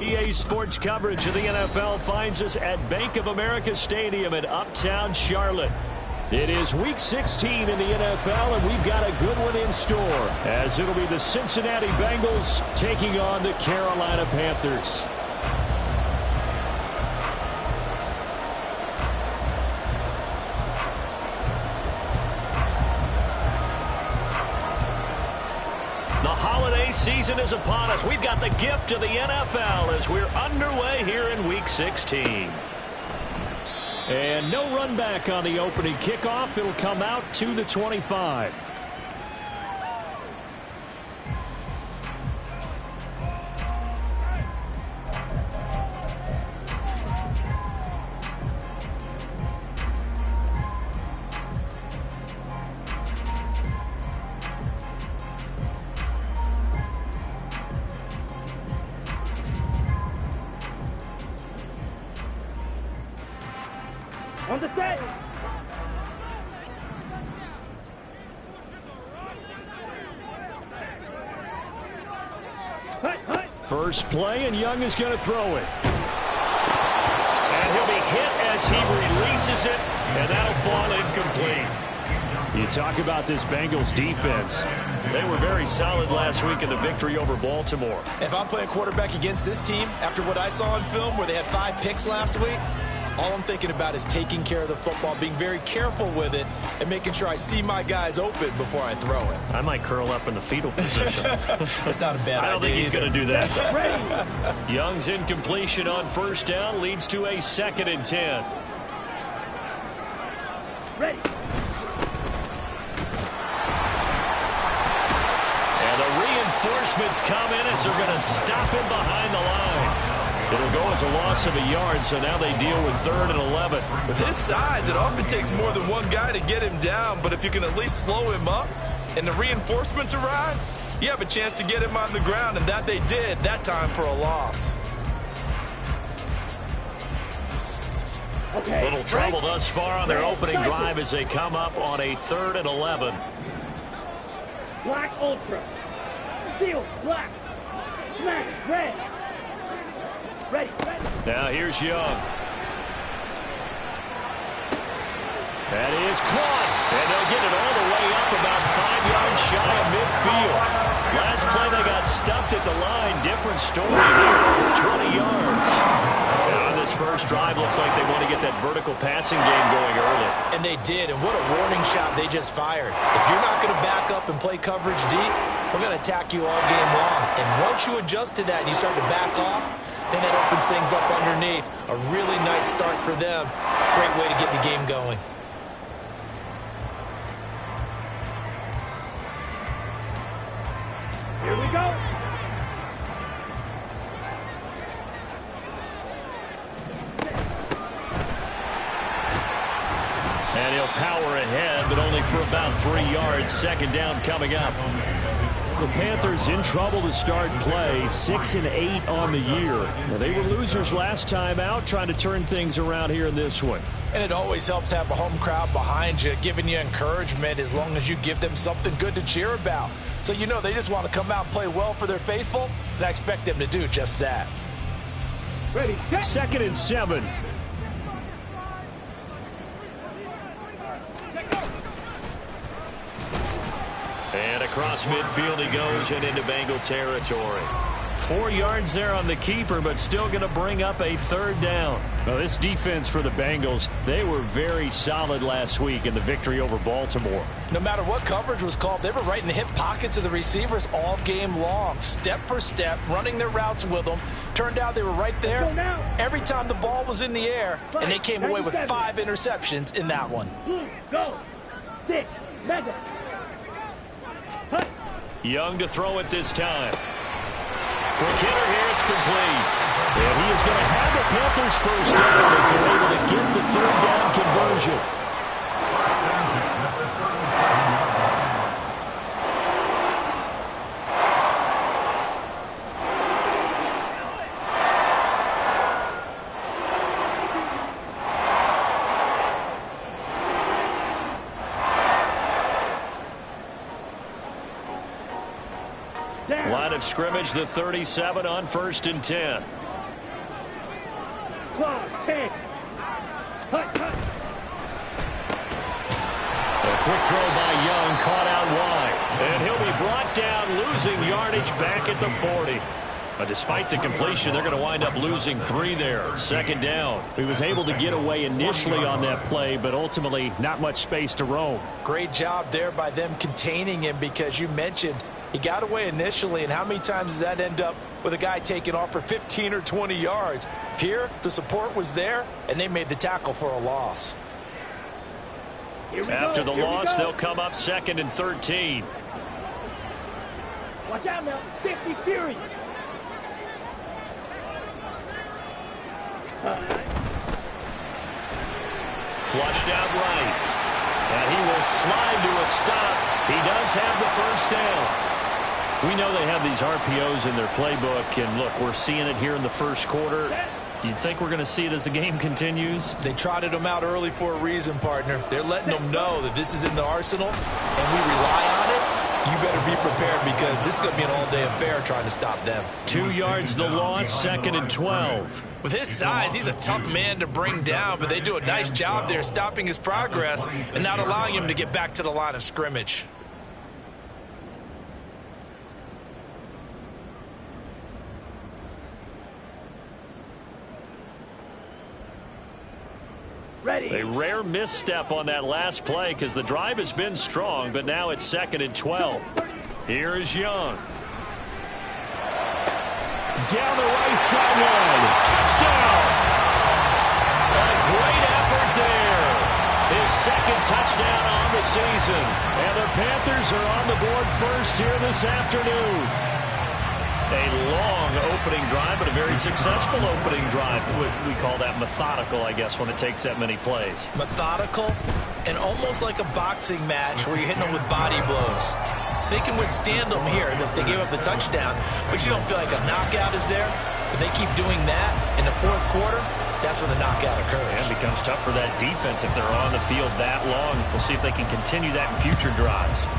EA Sports coverage of the NFL finds us at Bank of America Stadium in Uptown Charlotte. It is Week 16 in the NFL, and we've got a good one in store, as it'll be the Cincinnati Bengals taking on the Carolina Panthers. Season is upon us. We've got the gift of the NFL as we're underway here in Week 16. And no run back on the opening kickoff. It'll come out to the 25. On the set. First play, and Young is going to throw it. And he'll be hit as he releases it, and that'll fall incomplete. You talk about this Bengals defense. They were very solid last week in the victory over Baltimore. If I'm playing quarterback against this team, after what I saw on film where they had 5 picks last week, all I'm thinking about is taking care of the football, being very careful with it, and making sure I see my guys open before I throw it. I might curl up in the fetal position. That's not a bad idea. I don't think he's going to do that. Young's incompletion on first down leads to a 2nd and 10. Ready. And the reinforcements come in as they're going to stop him behind the line. It'll go as a loss of a yard, so now they deal with 3rd and 11. With his size, it often takes more than one guy to get him down, but if you can at least slow him up and the reinforcements arrive, you have a chance to get him on the ground, and that they did that time for a loss. Okay. Little trouble thus far on their opening drive as they come up on a 3rd and 11. Black Ultra. Steel, black. Smash, red. Ready. Now here's Young. That is caught. And they'll get it all the way up about 5 yards shy of midfield. Last play they got stuffed at the line. Different story here. 20 yards. And on this first drive, looks like they want to get that vertical passing game going early. And they did, and what a warning shot they just fired. If you're not going to back up and play coverage deep, we're going to attack you all game long. And once you adjust to that and you start to back off, then that opens things up underneath. A really nice start for them. Great way to get the game going. Here we go. And he'll power ahead, but only for about 3 yards. 2nd down coming up. The Panthers in trouble to start play, 6 and 8 on the year. Now, they were losers last time out, trying to turn things around here in this one. And it always helps to have a home crowd behind you, giving you encouragement as long as you give them something good to cheer about. So you know they just want to come out and play well for their faithful, and I expect them to do just that. Ready. 2nd and 7. And across midfield he goes and into Bengal territory. 4 yards there on the keeper, but still going to bring up a 3rd down. Now, this defense for the Bengals, they were very solid last week in the victory over Baltimore. No matter what coverage was called, they were right in the hip pockets of the receivers all game long, step for step, running their routes with them. Turned out they were right there every time the ball was in the air, and they came away with 5 interceptions in that one. Go. 6. Mega. Young to throw it this time. Quick hitter here, it's complete. And he is going to have the Panthers first down as they're able to get the 3rd down conversion. Line of scrimmage, the 37 on 1st and 10. Claw, 10. Hut, hut. A quick throw by Young, caught out wide. And he'll be brought down, losing yardage back at the 40. Despite the completion, they're going to wind up losing 3 there. Second down. He was able to get away initially on that play, but ultimately not much space to roam. Great job there by them containing him, because you mentioned he got away initially, and how many times does that end up with a guy taking off for 15 or 20 yards? Here, the support was there, and they made the tackle for a loss. After the loss, they'll come up 2nd and 13. Watch out now. 50 Fury. Flushed out right. And he will slide to a stop. He does have the first down. We know they have these RPOs in their playbook, and look, we're seeing it here in the first quarter. You think we're going to see it as the game continues? They trotted them out early for a reason, partner. They're letting them know that this is in the arsenal, and we rely on it. You better be prepared, because this is going to be an all-day affair trying to stop them. 2 yards the loss, 2nd and 12. With his size, he's a tough man to bring down, but they do a nice job there stopping his progress and not allowing him to get back to the line of scrimmage. Ready. A rare misstep on that last play, because the drive has been strong, but now it's 2nd and 12. Here is Young. Down the right sideline. Touchdown! A great effort there. His 2nd touchdown on the season. And the Panthers are on the board first here this afternoon. A long opening drive, but a very successful opening drive. We call that methodical, I guess, when it takes that many plays. Methodical and almost like a boxing match where you're hitting them with body blows. They can withstand them here. They gave up the touchdown, but you don't feel like a knockout is there. But they keep doing that in the 4th quarter. That's when the knockout occurs. And it becomes tough for that defense if they're on the field that long. We'll see if they can continue that in future drives.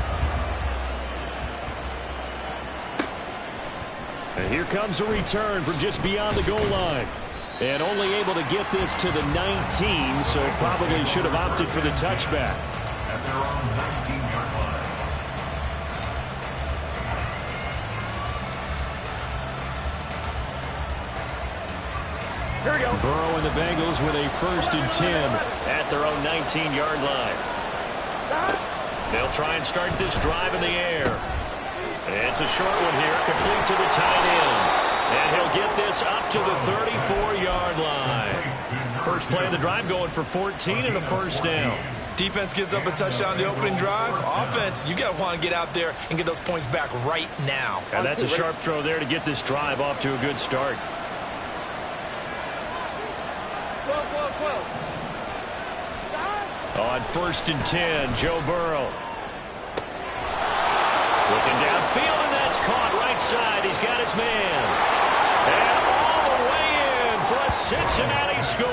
And here comes a return from just beyond the goal line. And only able to get this to the 19, so probably should have opted for the touchback. At their own 19-yard line. Here we go. Burrow and the Bengals with a 1st and 10 at their own 19-yard line. They'll try and start this drive in the air. It's a short one here, complete to the tight end. And he'll get this up to the 34-yard line. First play of the drive, going for 14 and a 1st down. Defense gives up a touchdown on the opening drive. Offense, you got to want to get out there and get those points back right now. And that's a sharp throw there to get this drive off to a good start. On 1st and 10, Joe Burrow. Looking downfield, and that's caught right side. He's got his man. And all the way in for a Cincinnati score.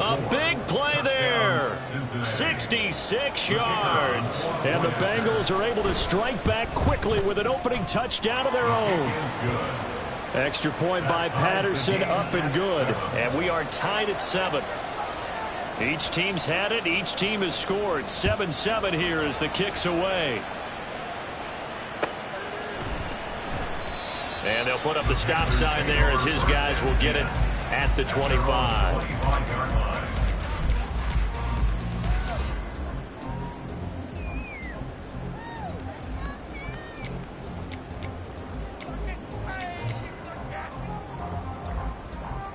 A big play there. 66 yards. And the Bengals are able to strike back quickly with an opening touchdown of their own. Extra point by Patterson, up and good. And we are tied at 7. Each team's had it. Each team has scored. 7-7 here as the kick's away. And they'll put up the stop sign there as his guys will get it at the 25.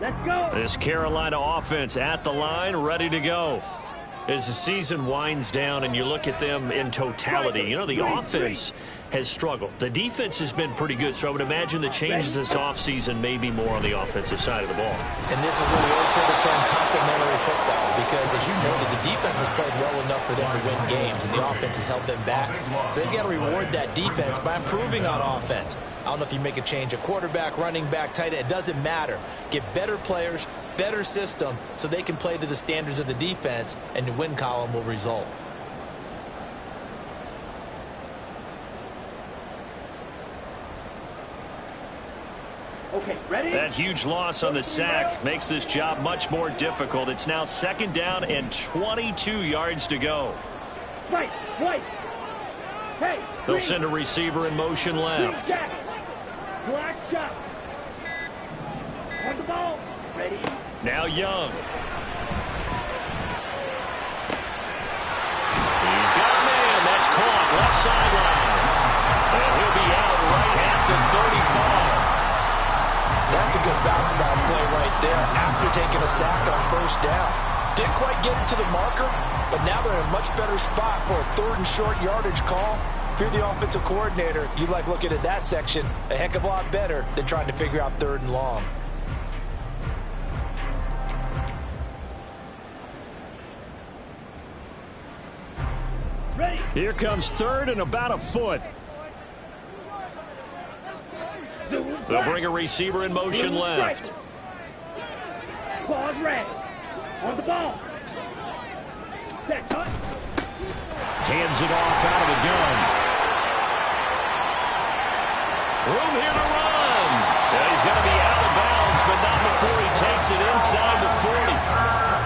Let's go. This Carolina offense at the line, ready to go. As the season winds down and you look at them in totality, you know, the offense has struggled. The defense has been pretty good, so I would imagine the changes this offseason may be more on the offensive side of the ball. And this is where we always hear the term complementary football, because as you noted, the defense has played well enough for them to win games, and the offense has held them back. So they've got to reward that defense by improving on offense. I don't know if you make a change, a quarterback, running back, tight end, it doesn't matter. Get better players, better system, so they can play to the standards of the defense, and the win column will result. Okay, ready? That huge loss on the sack makes this job much more difficult. It's now 2nd down and 22 yards to go. Right. Hey, They'll send a receiver in motion left. Black shot. On the ball. Ready? Now Young. He's got a man. That's caught. Left sideline. And he'll be out right at the 35. That's a good bounce back play right there after taking a sack on 1st down. Didn't quite get it to the marker, but now they're in a much better spot for a 3rd and short yardage call. If you're the offensive coordinator, you like looking at that section a heck of a lot better than trying to figure out 3rd and long. Ready? Here comes 3rd and about a foot. They'll bring a receiver in motion left. Claws red. On the ball. Set cut. Hands it off out of the gun. Room here to run. Yeah, he's going to be out of bounds, but not before he takes it inside the 40.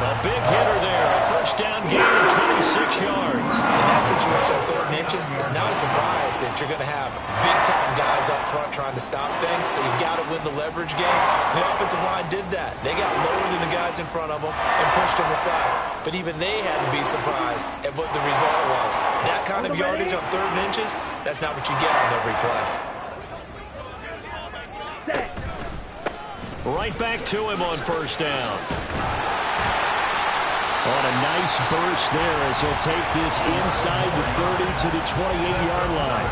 A big hitter there. A 1st down gain of 26 yards. In that situation on 3rd and inches, it's not a surprise that you're going to have big-time guys up front trying to stop things, so you've got to win the leverage game. The offensive line did that. They got lower than the guys in front of them and pushed them aside. But even they had to be surprised at what the result was. That kind of yardage on 3rd and inches, that's not what you get on every play. Right back to him on 1st down. On a nice burst there as he'll take this inside the 30 to the 28-yard line.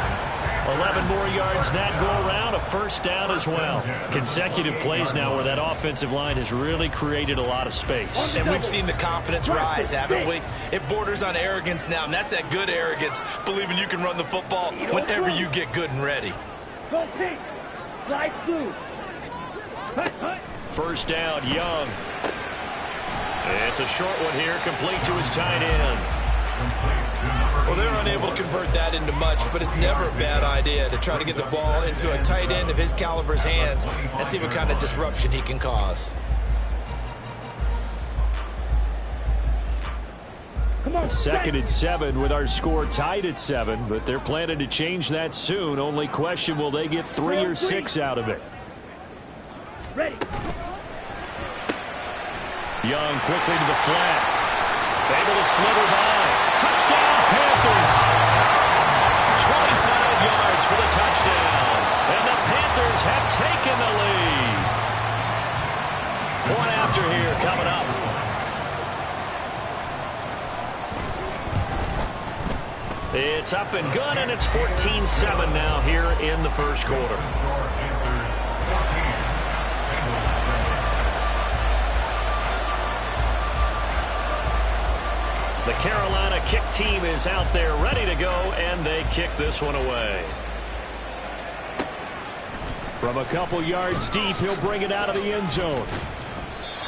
11 more yards that go around, a 1st down as well. Consecutive plays now where that offensive line has really created a lot of space. And we've seen the confidence rise, haven't we? It borders on arrogance now, and that's that good arrogance, believing you can run the football whenever you get good and ready. Go pink. Slide through. Hut, hut. 1st down, Young. It's a short one here, complete to his tight end. Well, they're unable to convert that into much, but it's never a bad idea to try to get the ball into a tight end of his caliber's hands and see what kind of disruption he can cause. Come on. 2nd and 7 with our score tied at 7, but they're planning to change that soon. Only question, will they get 3 or 6 out of it? Ready. Young quickly to the flat. Able to slither by. Touchdown, Panthers. 25 yards for the touchdown. And the Panthers have taken the lead. Point after here coming up. It's up and good, and it's 14-7 now here in the 1st quarter. The Carolina kick team is out there ready to go, and they kick this one away. From a couple yards deep, he'll bring it out of the end zone.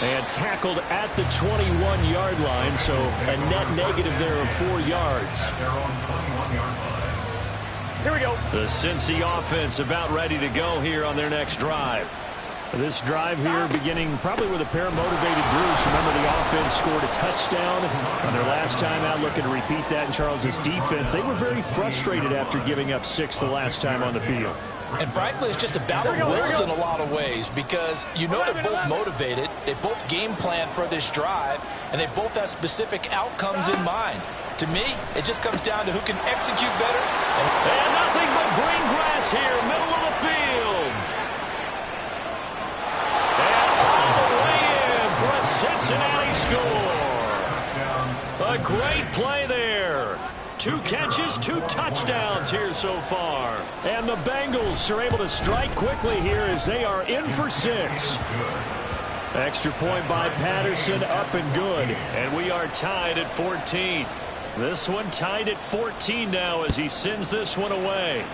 And tackled at the 21-yard line, so a net negative there of 4 yards. Here we go. The Cincy offense about ready to go here on their next drive. This drive here beginning probably with a pair of motivated Bruce. Remember, the offense scored a touchdown on their last time out. Looking to repeat that in Charles's defense. They were very frustrated after giving up 6 the last time on the field. And frankly, it's just a battle of wills in a lot of ways because you know they're both motivated. They both game plan for this drive, and they both have specific outcomes in mind. To me, it just comes down to who can execute better. And nothing but green grass here, middle of the field. And all the way in for a Cincinnati score. A great play there. 2 catches, 2 touchdowns here so far. And the Bengals are able to strike quickly here as they are in for 6. Extra point by Patterson, up and good. And we are tied at 14. This one tied at 14 now as he sends this one away.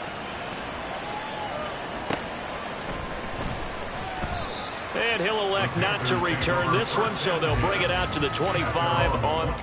And he'll elect not to return this one, so they'll bring it out to the 25 on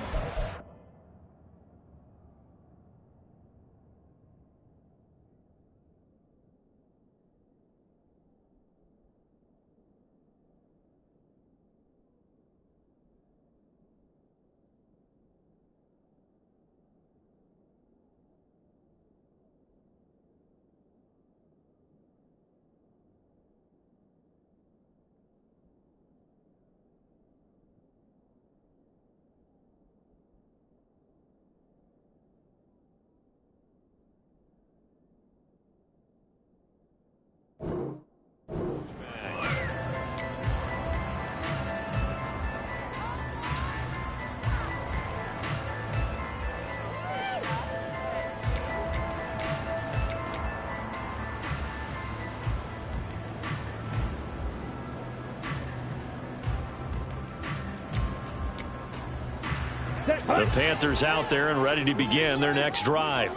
The Panthers out there and ready to begin their next drive.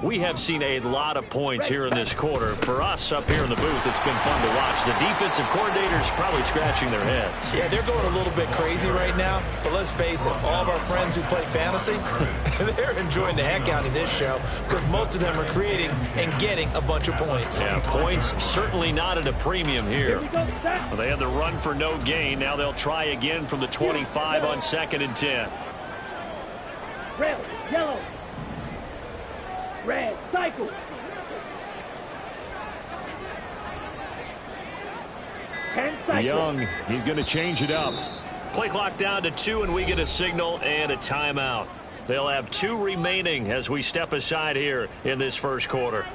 We have seen a lot of points here in this quarter. For us up here in the booth, it's been fun to watch. The defensive coordinators probably scratching their heads. Yeah, they're going a little bit crazy right now. But let's face it, all of our friends who play fantasy, they're enjoying the heck out of this show because most of them are creating and getting a bunch of points. Yeah, points certainly not at a premium here. Well, they had the run for no gain. Now they'll try again from the 25 on 2nd and 10. Red, yellow. Red, cycle. Young, he's going to change it up. Play clock down to 2, and we get a signal and a timeout. They'll have 2 remaining as we step aside here in this first quarter.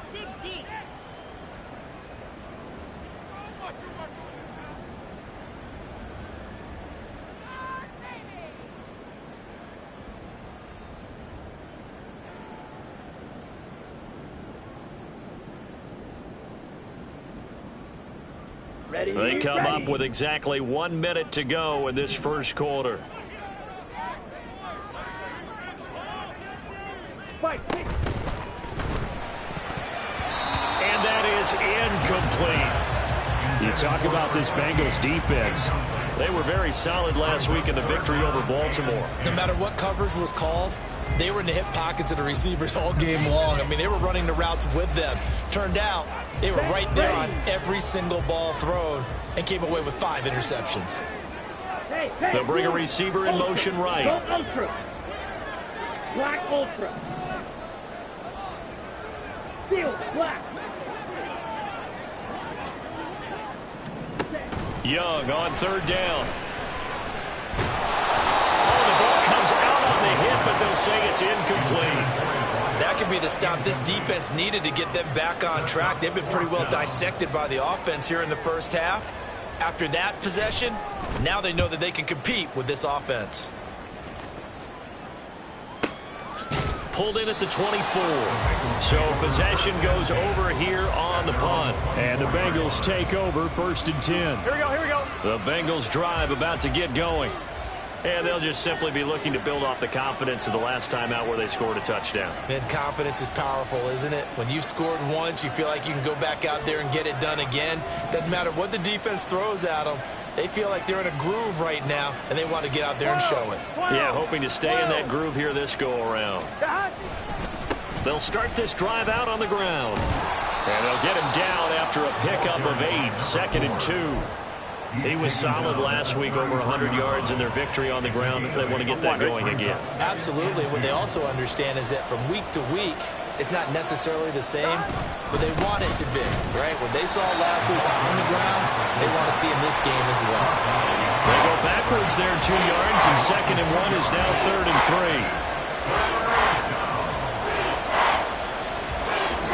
They come up with exactly 1 minute to go in this first quarter. And that is incomplete. You talk about this Bengals defense. They were very solid last week in the victory over Baltimore. No matter what coverage was called, they were in the hip pockets of the receivers all game long. I mean, they were running the routes with them. Turned out, they were right there on every single ball thrown and came away with 5 interceptions. They'll bring a receiver in motion right. Go ultra. Black ultra. Field black. Young on 3rd down. The hit, but they'll say it's incomplete. That could be the stop this defense needed to get them back on track. They've been pretty well dissected by the offense here in the first half. After that possession, now they know that they can compete with this offense. Pulled in at the 24. So possession goes over here on the punt. And the Bengals take over 1st and 10. Here we go, here we go. The Bengals drive about to get going. And they'll just simply be looking to build off the confidence of the last time out where they scored a touchdown. Man, confidence is powerful, isn't it? When you've scored once, you feel like you can go back out there and get it done again. Doesn't matter what the defense throws at them. They feel like they're in a groove right now, and they want to get out there and show it. Yeah, hoping to stay in that groove here this go-around. They'll start this drive out on the ground. And they'll get him down after a pickup of 8, 2nd and 2. He was solid last week, over 100 yards in their victory on the ground. They want to get that going again. Absolutely. What they also understand is that from week to week, it's not necessarily the same, but they want it to be, right? What they saw last week on the ground, they want to see in this game as well. They go backwards there 2 yards, and 2nd and 1 is now 3rd and 3.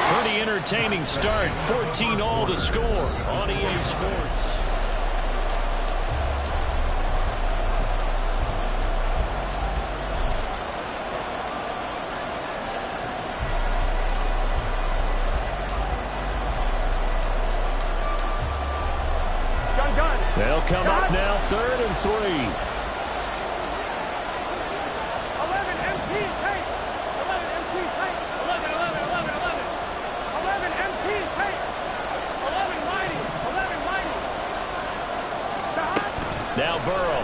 Pretty entertaining start. 14-all to score on EA Sports. They'll come up now 3rd and 3. 11 MT tape. 11 MT tape. 11, 11, 11, 11. 11 MT tape. 11 mighty. 11 mighty. Now Burrow.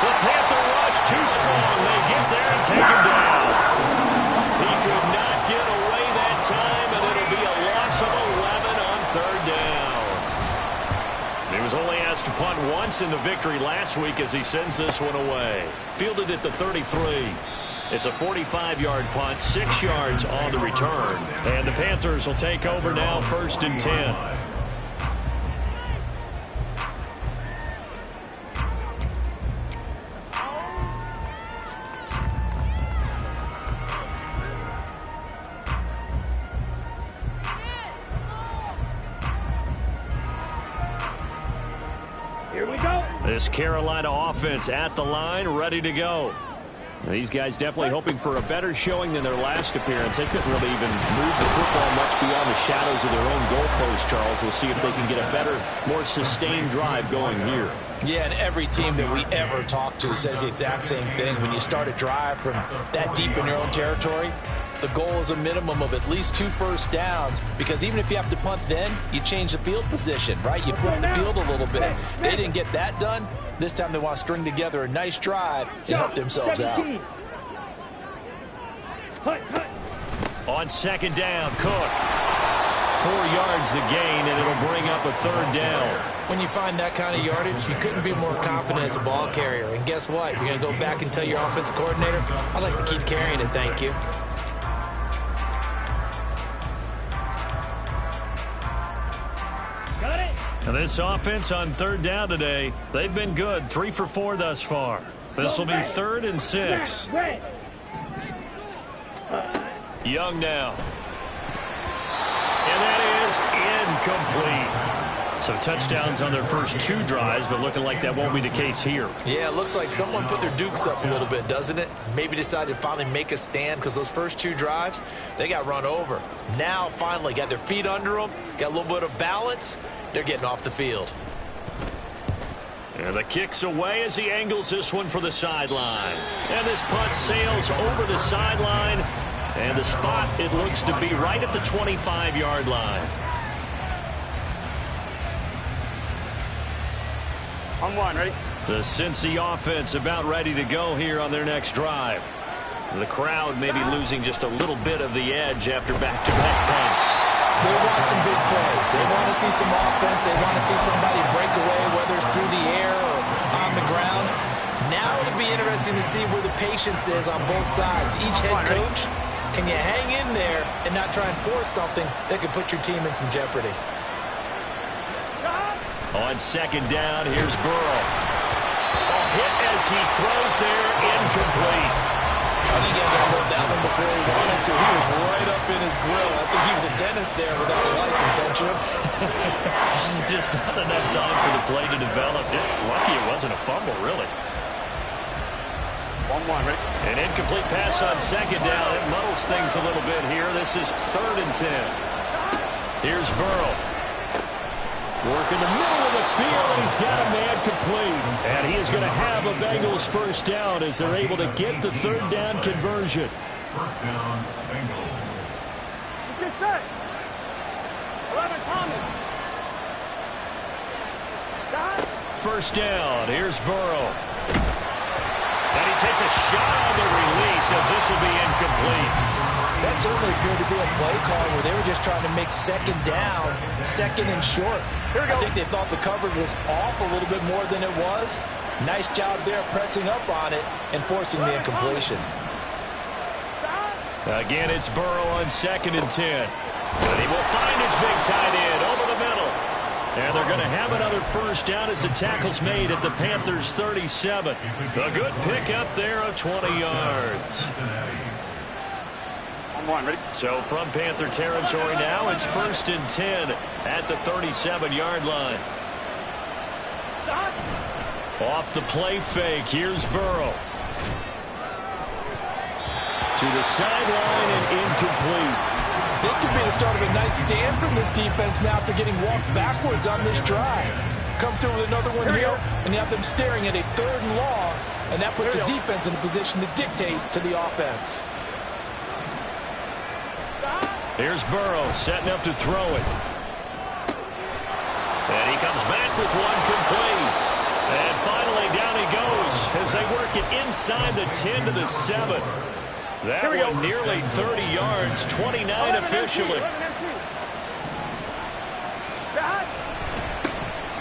The Panther rush too strong. They get there and take him down. He could not get away that time, and it'll be a loss of 11 on 3rd down. He was only asked to punt once in the victory last week as he sends this one away. Fielded at the 33. It's a 45-yard punt, 6 yards on the return. And the Panthers will take over now 1st and 10. This Carolina offense at the line, ready to go. These guys definitely hoping for a better showing than their last appearance. They couldn't really even move the football much beyond the shadows of their own goalpost, Charles. We'll see if they can get a better, more sustained drive going here. Yeah, and every team that we ever talk to says the exact same thing. When you start a drive from that deep in your own territory, the goal is a minimum of at least 2 first downs, because even if you have to punt then, you change the field position, right? You flip the field a little bit. They didn't get that done. This time they want to string together a nice drive and help themselves out. On second down, Cook. 4 yards the gain, and it'll bring up a 3rd down. When you find that kind of yardage, you couldn't be more confident as a ball carrier. And guess what? You're going to go back and tell your offensive coordinator, I'd like to keep carrying it, thank you. Now this offense on 3rd down today, they've been good. 3 for 4 thus far. This will be 3rd and 6. Young now. And that is incomplete. So touchdowns on their first 2 drives, but looking like that won't be the case here. Yeah, it looks like someone put their dukes up a little bit, doesn't it? Maybe decided to finally make a stand, because those first 2 drives, they got run over. Now, finally, got their feet under them, got a little bit of balance. They're getting off the field. And the kick's away as he angles this one for the sideline. And this punt sails over the sideline. And the spot, it looks to be right at the 25-yard line. On 1, ready? The Cincy offense about ready to go here on their next drive. The crowd maybe losing just a little bit of the edge after back-to-back punts. They want some big plays. They want to see some offense. They want to see somebody break away, whether it's through the air or on the ground. Now it'll be interesting to see where the patience is on both sides. Each head coach, can you hang in there and not try and force something that could put your team in some jeopardy? On second down, here's Burrow. A hit as he throws there, incomplete. I think he had to unload that one before he wanted to. He was right up in his grill. I think he was a dentist there without a license, don't you? Just not enough time for the play to develop. Just lucky it wasn't a fumble, really. 1-1, ready? An incomplete pass on second down. It muddles things a little bit here. This is 3rd and 10. Here's Burrow. Working the middle of the field, and he's got a man complete. And he is going to have a Bengals first down as they're able to get the 3rd down conversion. First down, Bengals. Let's get set. 11, Thomas. First down. Here's Burrow. And he takes a shot on the release as this will be incomplete. That certainly appeared to be a play call where they were just trying to make second down, 2nd and short. I think they thought the coverage was off a little bit more than it was. Nice job there pressing up on it and forcing the incompletion. Again, it's Burrow on 2nd and 10. And he will find his big tight end over the middle. And they're going to have another first down as the tackle's made at the Panthers' 37. A good pickup there of 20 yards. 1-1, ready? So from Panther territory now, it's 1st and 10 at the 37-yard line. Off the play fake, here's Burrow. To the sideline and incomplete. This could be the start of a nice stand from this defense now after getting walked backwards on this drive. Come through with another one here, and you have them staring at a 3rd and long, and that puts the defense in a position to dictate to the offense. Here's Burrow setting up to throw it. And he comes back with one complete. And finally down he goes as they work it inside the 10 to the 7. That one nearly 30 yards, 29 officially.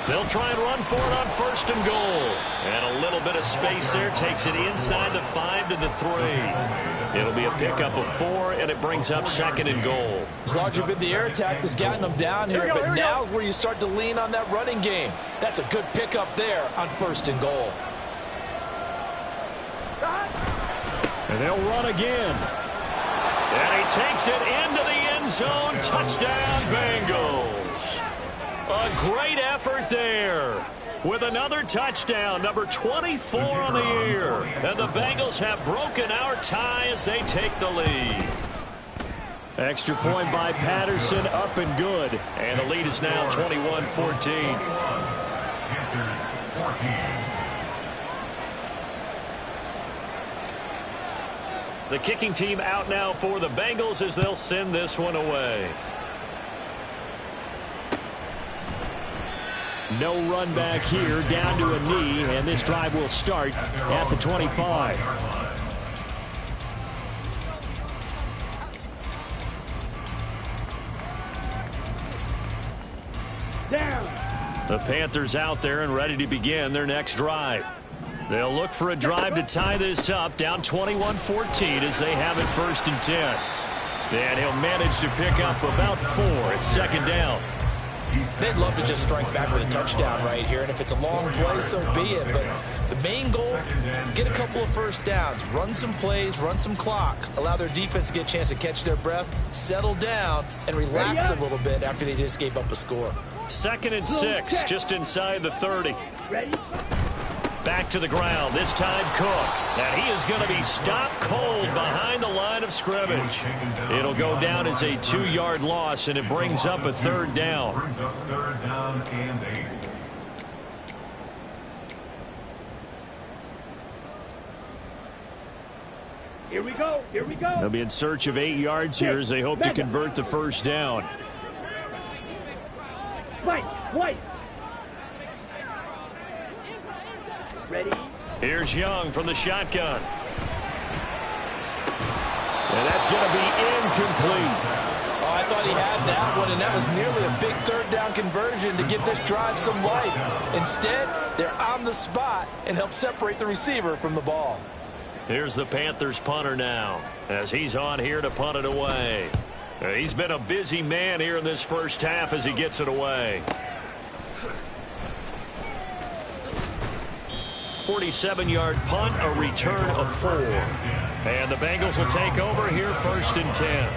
They'll try and run for it on 1st and goal. And a little bit of space there takes it inside the 5 to the 3. It'll be a pickup of 4, and it brings up 2nd and goal. It's largely been the air attack that's gotten them down here, but now is where you start to lean on that running game. That's a good pickup there on 1st and goal. And they'll run again. And he takes it into the end zone. Touchdown, Bengals. A great effort there. With another touchdown, number 24 on the year. And the Bengals have broken our tie as they take the lead. Extra point by Patterson, up and good. And the lead is now 21-14. The kicking team out now for the Bengals as they'll send this one away. No run back here, down to a knee, and this drive will start at the 25. Down. The Panthers out there and ready to begin their next drive. They'll look for a drive to tie this up, down 21-14 as they have it 1st and 10. And he'll manage to pick up about 4 at 2nd down. They'd love to just strike back with a touchdown right here, and if it's a long play, so be it. But the main goal, get a couple of first downs, run some plays, run some clock, allow their defense to get a chance to catch their breath, settle down, and relax a little bit after they just gave up a score. 2nd and 6, just inside the 30. Ready? Back to the ground, this time Cook. And he is going to be stopped cold behind the line of scrimmage. It'll go down as a 2-yard loss, and it brings up a 3rd down. Brings up 3rd down and 8. Here we go. Here we go. They'll be in search of 8 yards here as they hope to convert the 1st down. White. Ready? Here's Young from the shotgun. And that's going to be incomplete. Oh, I thought he had that one, and that was nearly a big 3rd down conversion to give this drive some life. Instead, they're on the spot and help separate the receiver from the ball. Here's the Panthers punter now as he's on here to punt it away. He's been a busy man here in this 1st half as he gets it away. 47-yard punt, a return of 4. And the Bengals will take over here 1st and 10.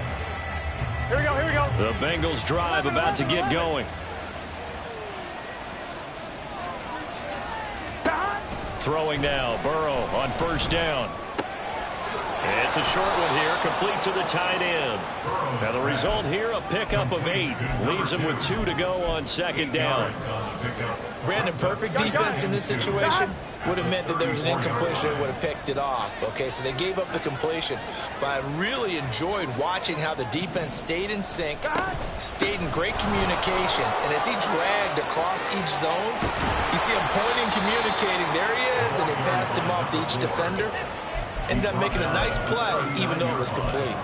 Here we go. The Bengals drive about to get going. Throwing now, Burrow on 1st down. It's a short one here, complete to the tight end. Now the result here, a pickup of 8. Leaves him with 2 to go on 2nd down. Brandon, perfect defense in this situation would have meant that there was an incompletion and would have picked it off. Okay, so they gave up the completion. But I really enjoyed watching how the defense stayed in sync, stayed in great communication. And as he dragged across each zone, you see him pointing, communicating. There he is, and he passed him off to each defender. Ended up making a nice play, even though it was complete.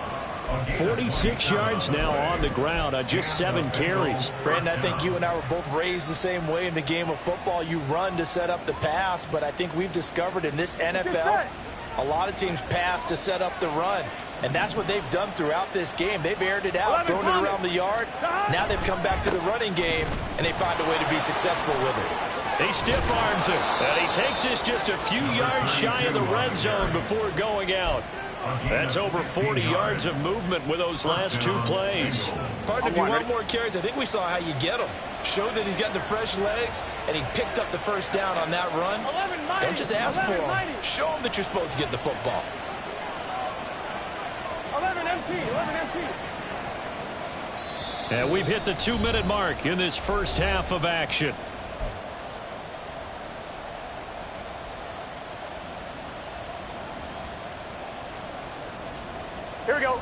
46 yards now on the ground on just 7 carries. Brandon, I think you and I were both raised the same way in the game of football. You run to set up the pass, but I think we've discovered in this NFL, a lot of teams pass to set up the run. And that's what they've done throughout this game. They've aired it out, thrown it around the yard. Now they've come back to the running game, and they find a way to be successful with it. He stiff arms him, and he takes this just a few yards shy of the red zone before going out. That's over 40 yards of movement with those last 2 plays. Partner, if you want more carries, I think we saw how you get them. Showed that he's got the fresh legs, and he picked up the 1st down on that run. Don't just ask for him. Show him that you're supposed to get the football. 11 MT. And we've hit the 2-minute mark in this 1st half of action. Here we go.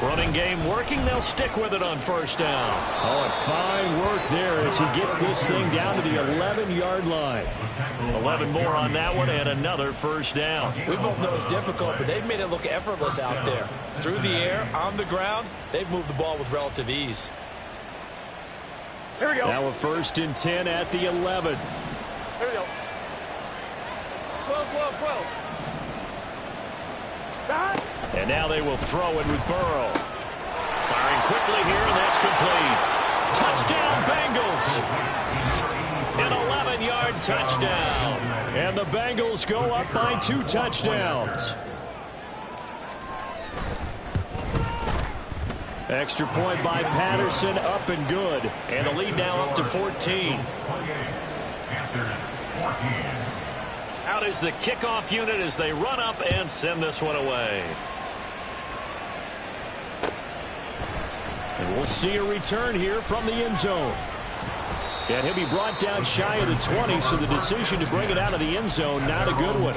Running game working. They'll stick with it on 1st down. Oh, and fine work there as he gets this thing down to the 11-yard line. 11 more on that one and another 1st down. We both know it's difficult, but they've made it look effortless out there. Through the air, on the ground, they've moved the ball with relative ease. Here we go. Now a 1st and 10 at the 11. Here we go. 12. And now they will throw it with Burrow. Firing quickly here, and that's complete. Touchdown, Bengals. An 11-yard touchdown. And the Bengals go up by 2 touchdowns. Extra point by Patterson, up and good. And the lead now up to 14. Out is the kickoff unit as they run up and send this one away. And we'll see a return here from the end zone. And he'll be brought down shy of the 20, so the decision to bring it out of the end zone, not a good one.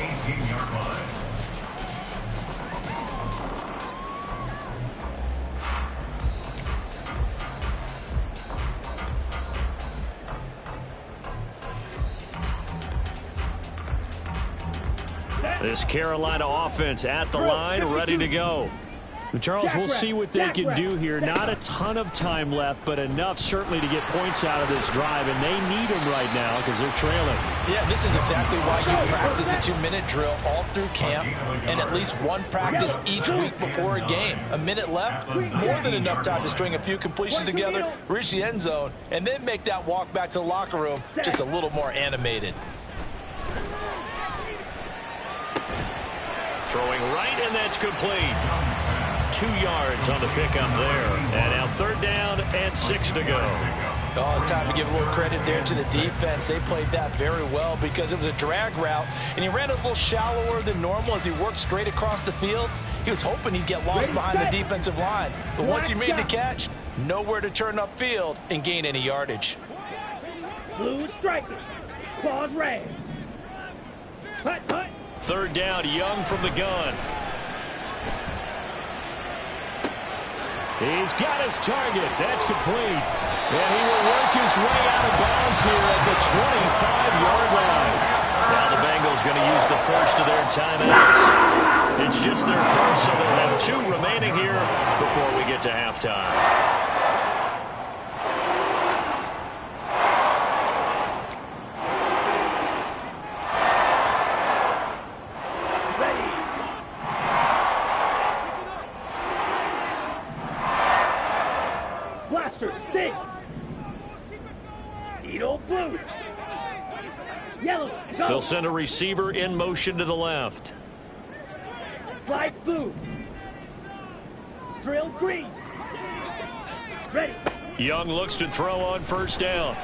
This Carolina offense at the line, ready to go. Charles, we'll see what they can do here. Not a ton of time left, but enough certainly to get points out of this drive, and they need them right now because they're trailing. Yeah, this is exactly why you practice a 2-minute drill all through camp and at least one practice each week before a game. A minute left, more than enough time to string a few completions together, reach the end zone, and then make that walk back to the locker room just a little more animated. Throwing right, and that's complete. 2 yards on the pickup there. And now 3rd down and 6 to go. Oh, it's time to give a little credit there to the defense. They played that very well because it was a drag route, and he ran a little shallower than normal as he worked straight across the field. He was hoping he'd get lost behind the defensive line. But once he made the catch, nowhere to turn upfield and gain any yardage. Blue striking. Claws red. Hut, hut. 3rd down, Young from the gun. He's got his target. That's complete. And he will work his way out of bounds here at the 25-yard line. Now the Bengals going to use the first of their timeouts. It's just their first, so they'll have 2 remaining here before we get to halftime. Six. Needle blue. Yellow. Go. They'll send a receiver in motion to the left. Flags blue. Drill green. Ready. Young looks to throw on 1st down.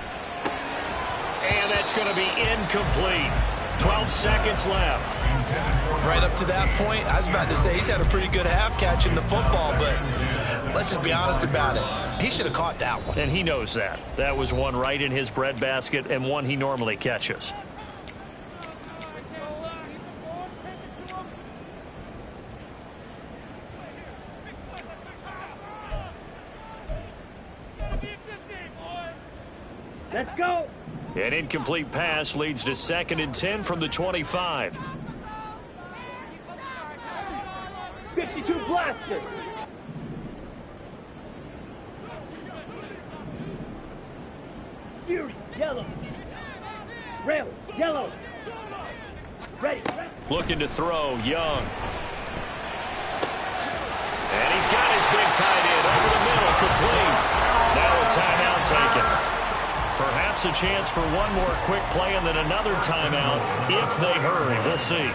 And that's going to be incomplete. 12 seconds left. Right up to that point, I was about to say he's had a pretty good half catching the football, but let's just be honest about it. He should have caught that one. And he knows that. That was one right in his breadbasket and one he normally catches. Let's go. An incomplete pass leads to 2nd and 10 from the 25. 52 blaster. Fury, yellow. Rail, yellow. Ready. Looking to throw, Young. And he's got his big tight end over the middle, complete. Now a timeout taken. Perhaps a chance for one more quick play and then another timeout if they hurry. We'll see.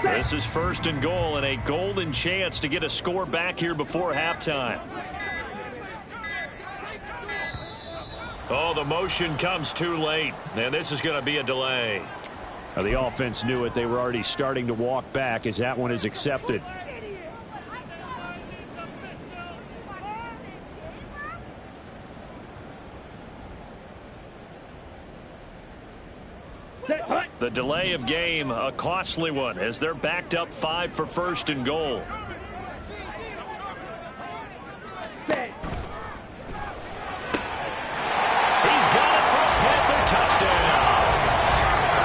This is 1st and goal and a golden chance to get a score back here before halftime. Oh, the motion comes too late, and this is going to be a delay. Now, the offense knew it. They were already starting to walk back as that one is accepted. The delay of game, a costly one, as they're backed up 5 for 1st and goal. He's got it for a Panther touchdown.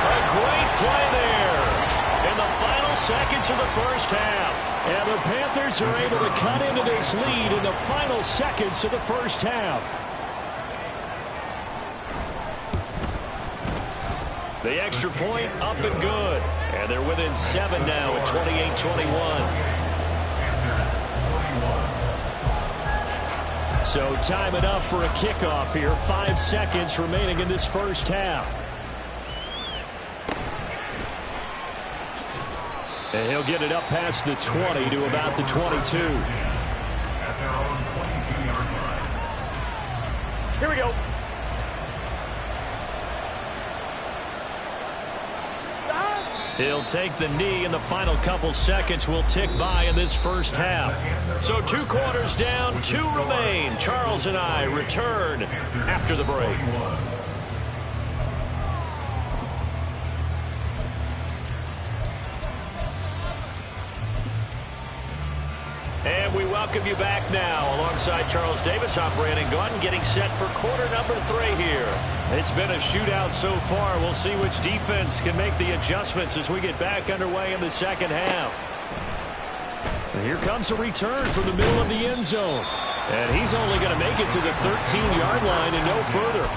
A great play there. And the final seconds of the first half. And the Panthers are able to cut into this lead in the final seconds of the first half. The extra point up and good. And they're within 7 now at 28-21. So time enough for a kickoff here. 5 seconds remaining in this first half. And he'll get it up past the 20 to about the 22. Here we go. He'll take the knee, and the final couple seconds will tick by in this first half. So 2 quarters down, 2 remain. Charles and I return after the break. And we welcome you back now alongside Charles Davis. I'm Brandon Gaudin getting set for quarter number 3 here. It's been a shootout so far. We'll see which defense can make the adjustments as we get back underway in the second half. And here comes a return from the middle of the end zone. And he's only going to make it to the 13-yard line and no further.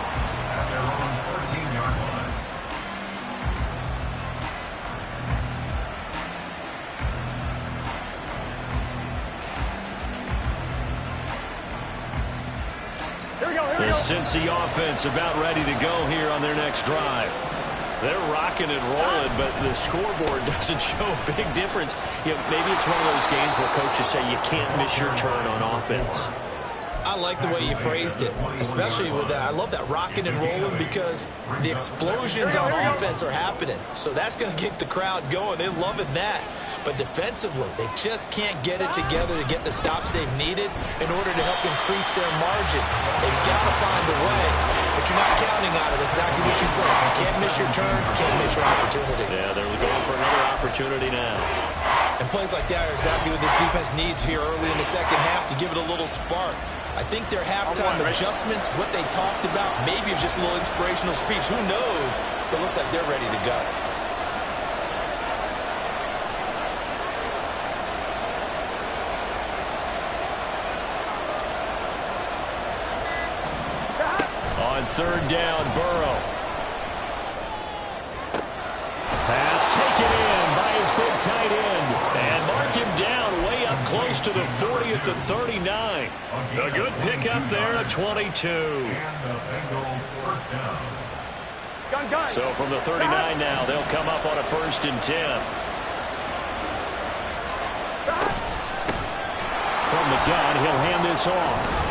The Cincy offense about ready to go here on their next drive. They're rocking and rolling, but the scoreboard doesn't show a big difference. You know, maybe it's one of those games where coaches say you can't miss your turn on offense. I like the way you phrased it, especially with that. I love that rocking and rolling because the explosions on offense are happening. So that's going to keep the crowd going. They're loving that. But defensively, they just can't get it together to get the stops they've needed in order to help increase their margin. They've got to find a way, but you're not counting on it. That's exactly what you said. You can't miss your turn, can't miss your opportunity. Yeah, they're going for another opportunity now. And plays like that are exactly what this defense needs here early in the second half to give it a little spark. I think their halftime adjustments, what they talked about, maybe it's just a little inspirational speech. Who knows? But it looks like they're ready to go. On 3rd down, Burrow. Pass taken in by his big tight end. And mark him down way up close to the 40 at the 39. A good pickup there at 22. So from the 39 now, they'll come up on a 1st and 10. From the gun, he'll hand this off.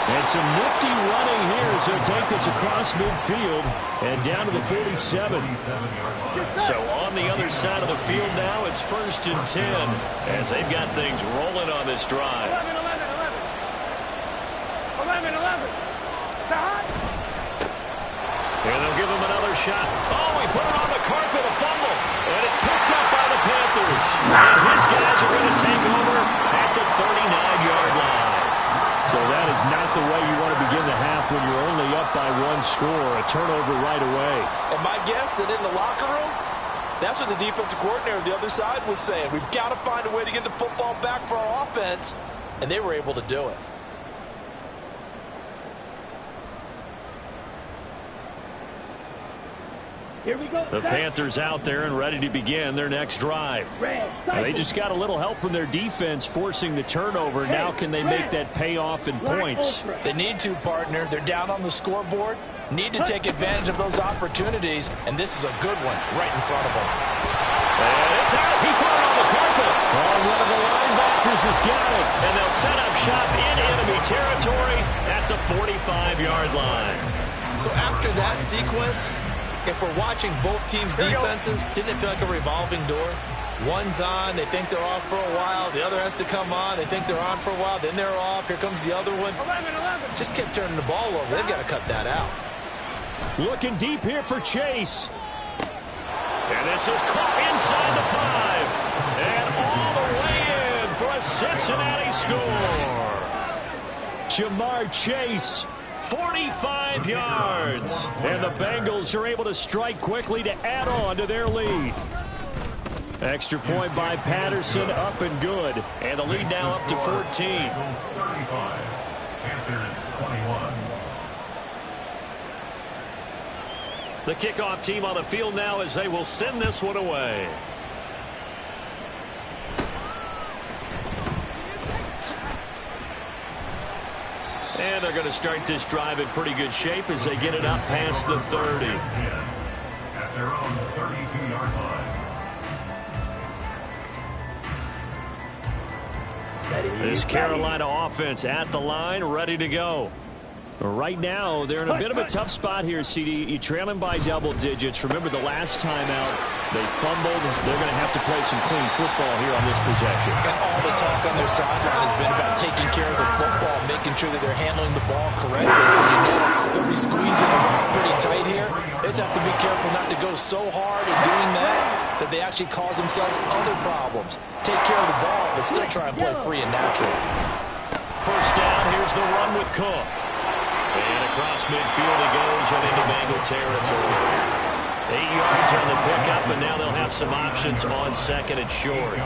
And some nifty running here as he'll take this across midfield and down to the 47. So on the other side of the field now, it's 1st and 10 as they've got things rolling on this drive. 11. And they'll give him another shot. Oh, he put it on the carpet, a fumble. And it's picked up by the Panthers. And his guys are going to take over at the 39-yard line. So that is not the way you want to begin the half when you're only up by 1 score. A turnover right away. And my guess that in the locker room, that's what the defensive coordinator on the other side was saying. We've got to find a way to get the football back for our offense. And they were able to do it. Here we go. The Panthers out there and ready to begin their next drive. Now, they just got a little help from their defense forcing the turnover. Now can they make that pay off in points? They need to, partner. They're down on the scoreboard. Need to take advantage of those opportunities. And this is a good one right in front of them. And it's out. He put it on the carpet. Oh, one of the linebackers has got it. And they'll set up shop in enemy territory at the 45-yard line. So after that sequence, if we're watching both teams' defenses, didn't it feel like a revolving door? One's on, they think they're off for a while. The other has to come on, they think they're on for a while. Then they're off. Here comes the other one. 11. Just kept turning the ball over. They've got to cut that out. Looking deep here for Chase. And this is caught inside the 5. And all the way in for a Cincinnati score. Jamar Chase. 45 yards. And the Bengals are able to strike quickly to add on to their lead. Extra point by Patterson, up and good. And the lead now up to 14. 35. Panthers 21. The kickoff team on the field now as they will send this one away. And they're going to start this drive in pretty good shape as they get it up past the 30. At their own 32-yard line. This Carolina offense at the line, ready to go. Right now, they're in a bit of a tough spot here, CD. You trail them by double digits. Remember the last time out, they fumbled. They're going to have to play some clean football here on this possession. And all the talk on their sideline has been about taking care of the football, making sure that they're handling the ball correctly. So you know they'll be squeezing the ball pretty tight here. They just have to be careful not to go so hard in doing that they actually cause themselves other problems. Take care of the ball, but still try and play free and natural. First down, here's the run with Cook. And across midfield he goes and into Bengal territory. 8 yards on the pickup, and now they'll have some options on second and short.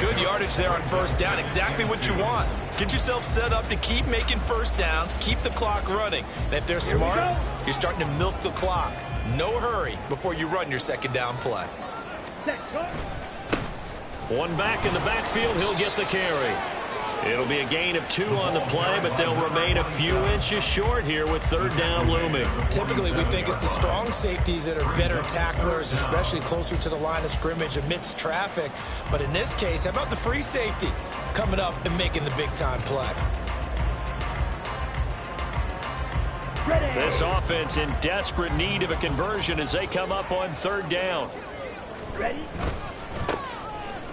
Good yardage there on first down. Exactly what you want. Get yourself set up to keep making first downs, keep the clock running. And if they're smart, you're starting to milk the clock. No hurry before you run your second down play. One back in the backfield, he'll get the carry. It'll be a gain of 2 on the play, but they'll remain a few inches short here with third down looming. Typically, we think it's the strong safeties that are better tacklers, especially closer to the line of scrimmage amidst traffic. But in this case, how about the free safety coming up and making the big-time play? This offense in desperate need of a conversion as they come up on third down. Ready?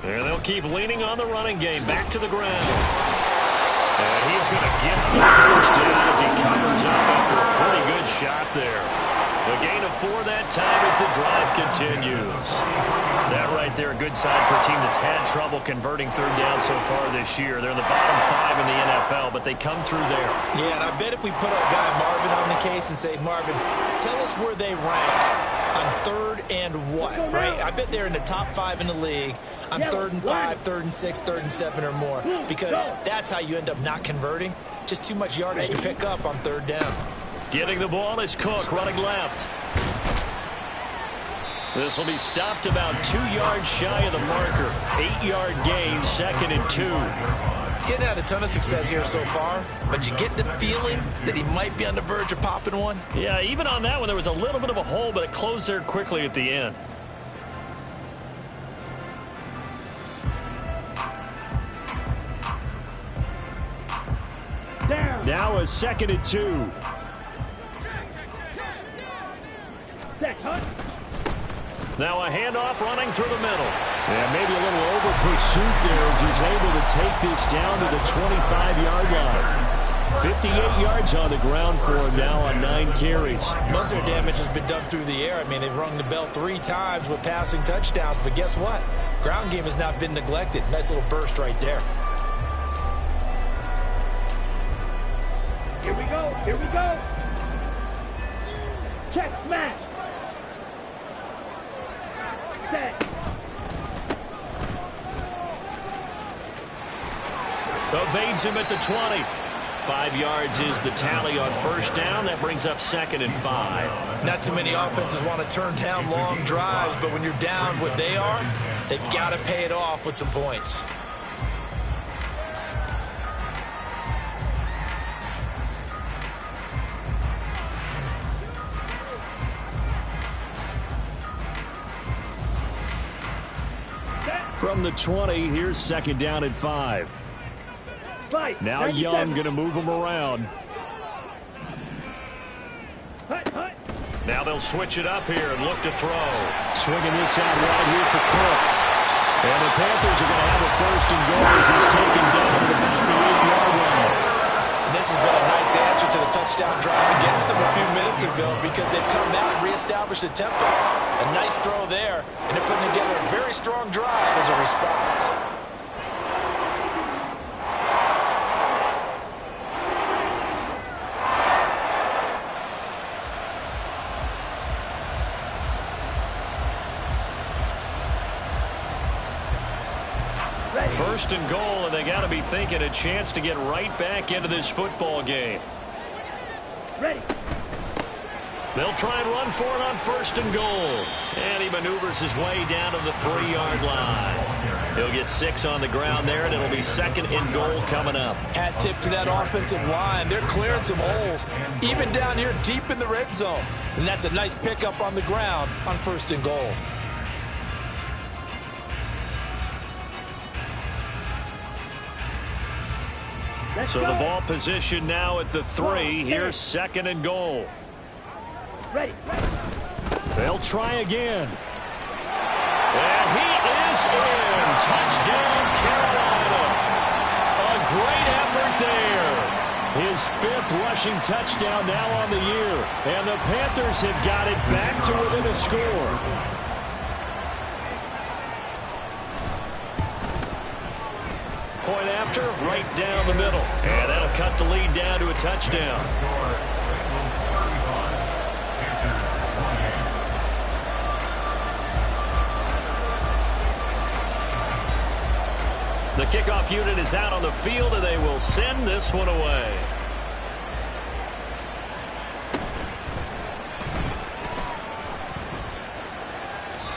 And they'll keep leaning on the running game. Back to the ground. And he's going to get the first down as he covers up after a pretty good shot there. The gain of 4 that time as the drive continues. That right there, a good sign for a team that's had trouble converting third down so far this year. They're in the bottom 5 in the NFL, but they come through there. Yeah, and I bet if we put our guy Marvin on the case and say, Marvin, tell us where they rank on third and what, right? I bet they're in the top 5 in the league on third and 5, third and 6, third and 7 or more, because that's how you end up not converting. Just too much yardage to pick up on third down. Getting the ball is Cook running left. This will be stopped about 2 yards shy of the marker. 8-yard gain, second and 2. Getting had a ton of success here so far, but you get the feeling that he might be on the verge of popping one. Yeah, even on that one, there was a little bit of a hole, but it closed there quickly at the end. Down. Now a second and 2. Set, hunt. Now a handoff running through the middle. Yeah, maybe a little over pursuit there as he's able to take this down to the 25-yard line. 58 yards on the ground for him now on 9 carries. Most of their damage has been done through the air. I mean, they've rung the bell 3 times with passing touchdowns, but guess what? Ground game has not been neglected. Nice little burst right there. Here we go. Here we go. Check, smash. Set. Evades him at the 20. 5 yards is the tally on first down. That brings up second and 5. Not too many offenses want to turn down long drives, but when you're down what they are, they've got to pay it off with some points. From the 20, here's second down and 5. Fight. Now Young going to move him around. Hut, hut. Now they'll switch it up here and look to throw. Swinging this out right here for Cook. And the Panthers are going to have a first and goal as he's taken down at about the 8-yard line. And this has been a nice answer to the touchdown drive against them a few minutes ago because they've come out and reestablished the tempo. A nice throw there, and they're putting together a very strong drive as a response. First and goal, and they got to be thinking a chance to get right back into this football game. Ready. They'll try and run for it on first and goal. And he maneuvers his way down to the 3-yard line. He'll get 6 on the ground there, and it'll be second and goal coming up. Hat tip to that offensive line. They're clearing some holes, even down here deep in the red zone. And that's a nice pickup on the ground on first and goal. So the ball position now at the 3. Here's second and goal. Ready. They'll try again. And he is in. Touchdown, Carolina. A great effort there. His 5th rushing touchdown now on the year. And the Panthers have got it back to within a score. Point after, right down the middle. And that'll cut the lead down to a touchdown. The kickoff unit is out on the field, and they will send this one away.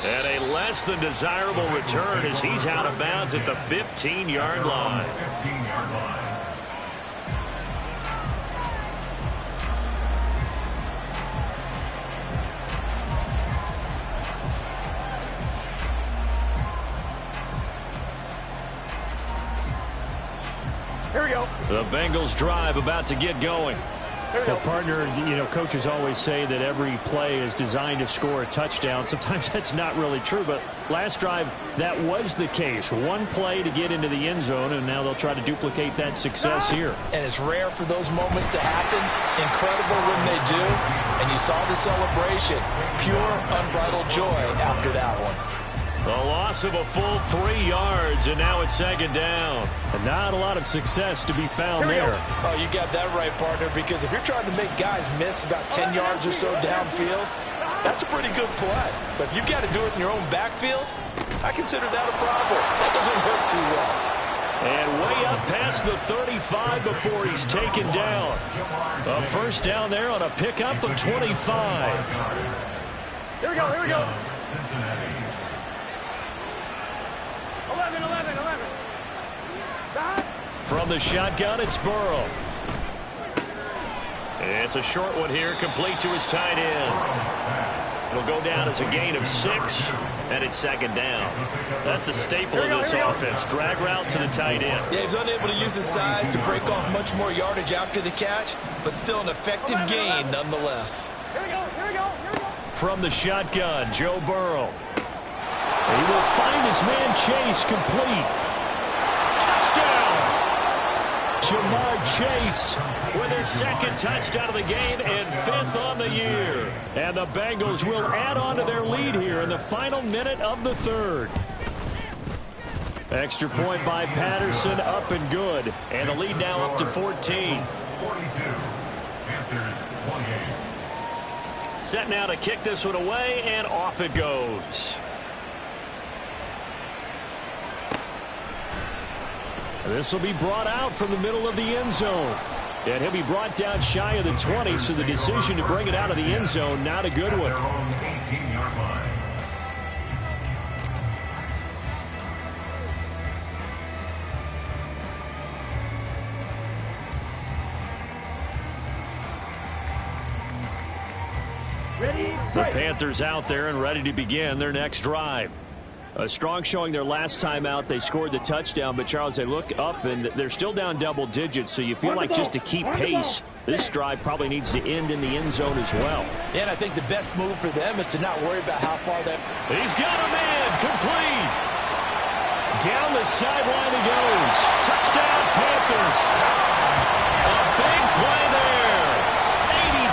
And a less than desirable return as he's out of bounds at the 15-yard line. 15-yard line. Here we go. The Bengals drive about to get going. Well, partner, you know, coaches always say that every play is designed to score a touchdown. Sometimes that's not really true, but last drive, that was the case. One play to get into the end zone, and now they'll try to duplicate that success here. And it's rare for those moments to happen. Incredible when they do. And you saw the celebration. Pure, unbridled joy after that one. The loss of a full 3 yards, and now it's second down. And not a lot of success to be found there. Oh, you got that right, partner, because if you're trying to make guys miss about 10 yards or so downfield, that's a pretty good play. But if you've got to do it in your own backfield, I consider that a problem. That doesn't work too well. And way up past the 35 before he's taken down. A first down there on a pickup of 25. Here we go, here we go. Cincinnati. 11. Back. From the shotgun, it's Burrow. It's a short one here, complete to his tight end. It'll go down as a gain of 6, and it's second down. That's a staple of this offense. Drag route to the tight end. Yeah, he's unable to use his size to break off much more yardage after the catch, but still an effective gain nonetheless. Here we go. From the shotgun, Joe Burrow. He will find his man Chase complete. Touchdown! Jamar Chase with his second touchdown of the game and 5th on the year. And the Bengals will add on to their lead here in the final minute of the 3rd. Extra point by Patterson, up and good. And the lead now up to 14. 42. Panthers 28. Set now to kick this one away, and off it goes. This will be brought out from the middle of the end zone. And he'll be brought down shy of the 20, so the decision to bring it out of the end zone, not a good one. Their own 18-yard line. The Panthers out there and ready to begin their next drive. A strong showing their last time out. They scored the touchdown, but, Charles, they look up, and they're still down double digits, so you feel like just to keep pace, this drive probably needs to end in the end zone as well. Yeah, and I think the best move for them is to not worry about how far that... He's got a man, complete. Down the sideline he goes. Touchdown, Panthers. A big play there.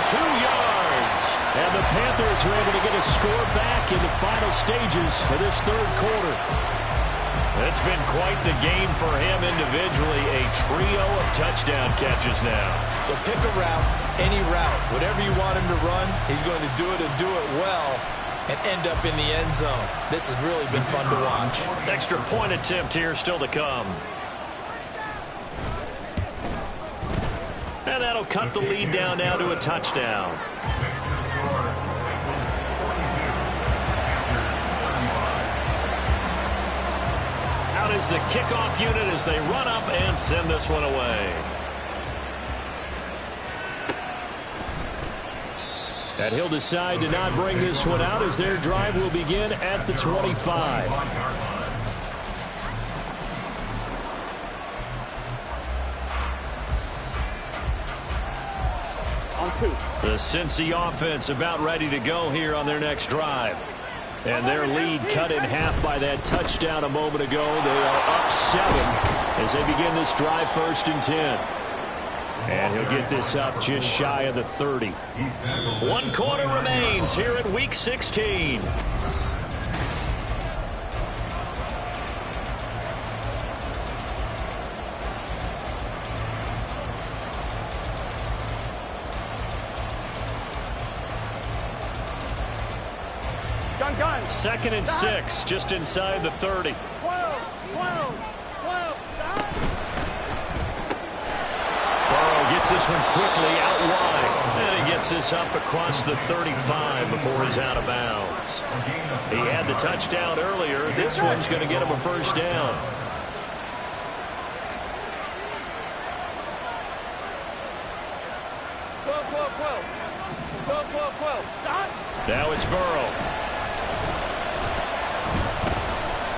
82 yards. And the Panthers are able to get a score back in the final stages of this 3rd quarter. It's been quite the game for him individually. A trio of touchdown catches now. So pick a route, any route. Whatever you want him to run, he's going to do it and do it well. and end up in the end zone. This has really been fun to watch. Extra point attempt here still to come. And that'll cut the lead down now to a touchdown. Out is the kickoff unit as they run up and send this one away. And he'll decide to not bring this one out as their drive will begin at the 25. The Cincy offense about ready to go here on their next drive. And their lead cut in half by that touchdown a moment ago. They are up 7 as they begin this drive 1st and 10. And he'll get this up just shy of the 30. 1 quarter remains here at week 16. Gun. 2nd and 6, just inside the 30. 12. Gets this one quickly out wide. And he gets this up across the 35 before he's out of bounds. He had the touchdown earlier. This one's going to get him a 1st down. Now it's Burrow.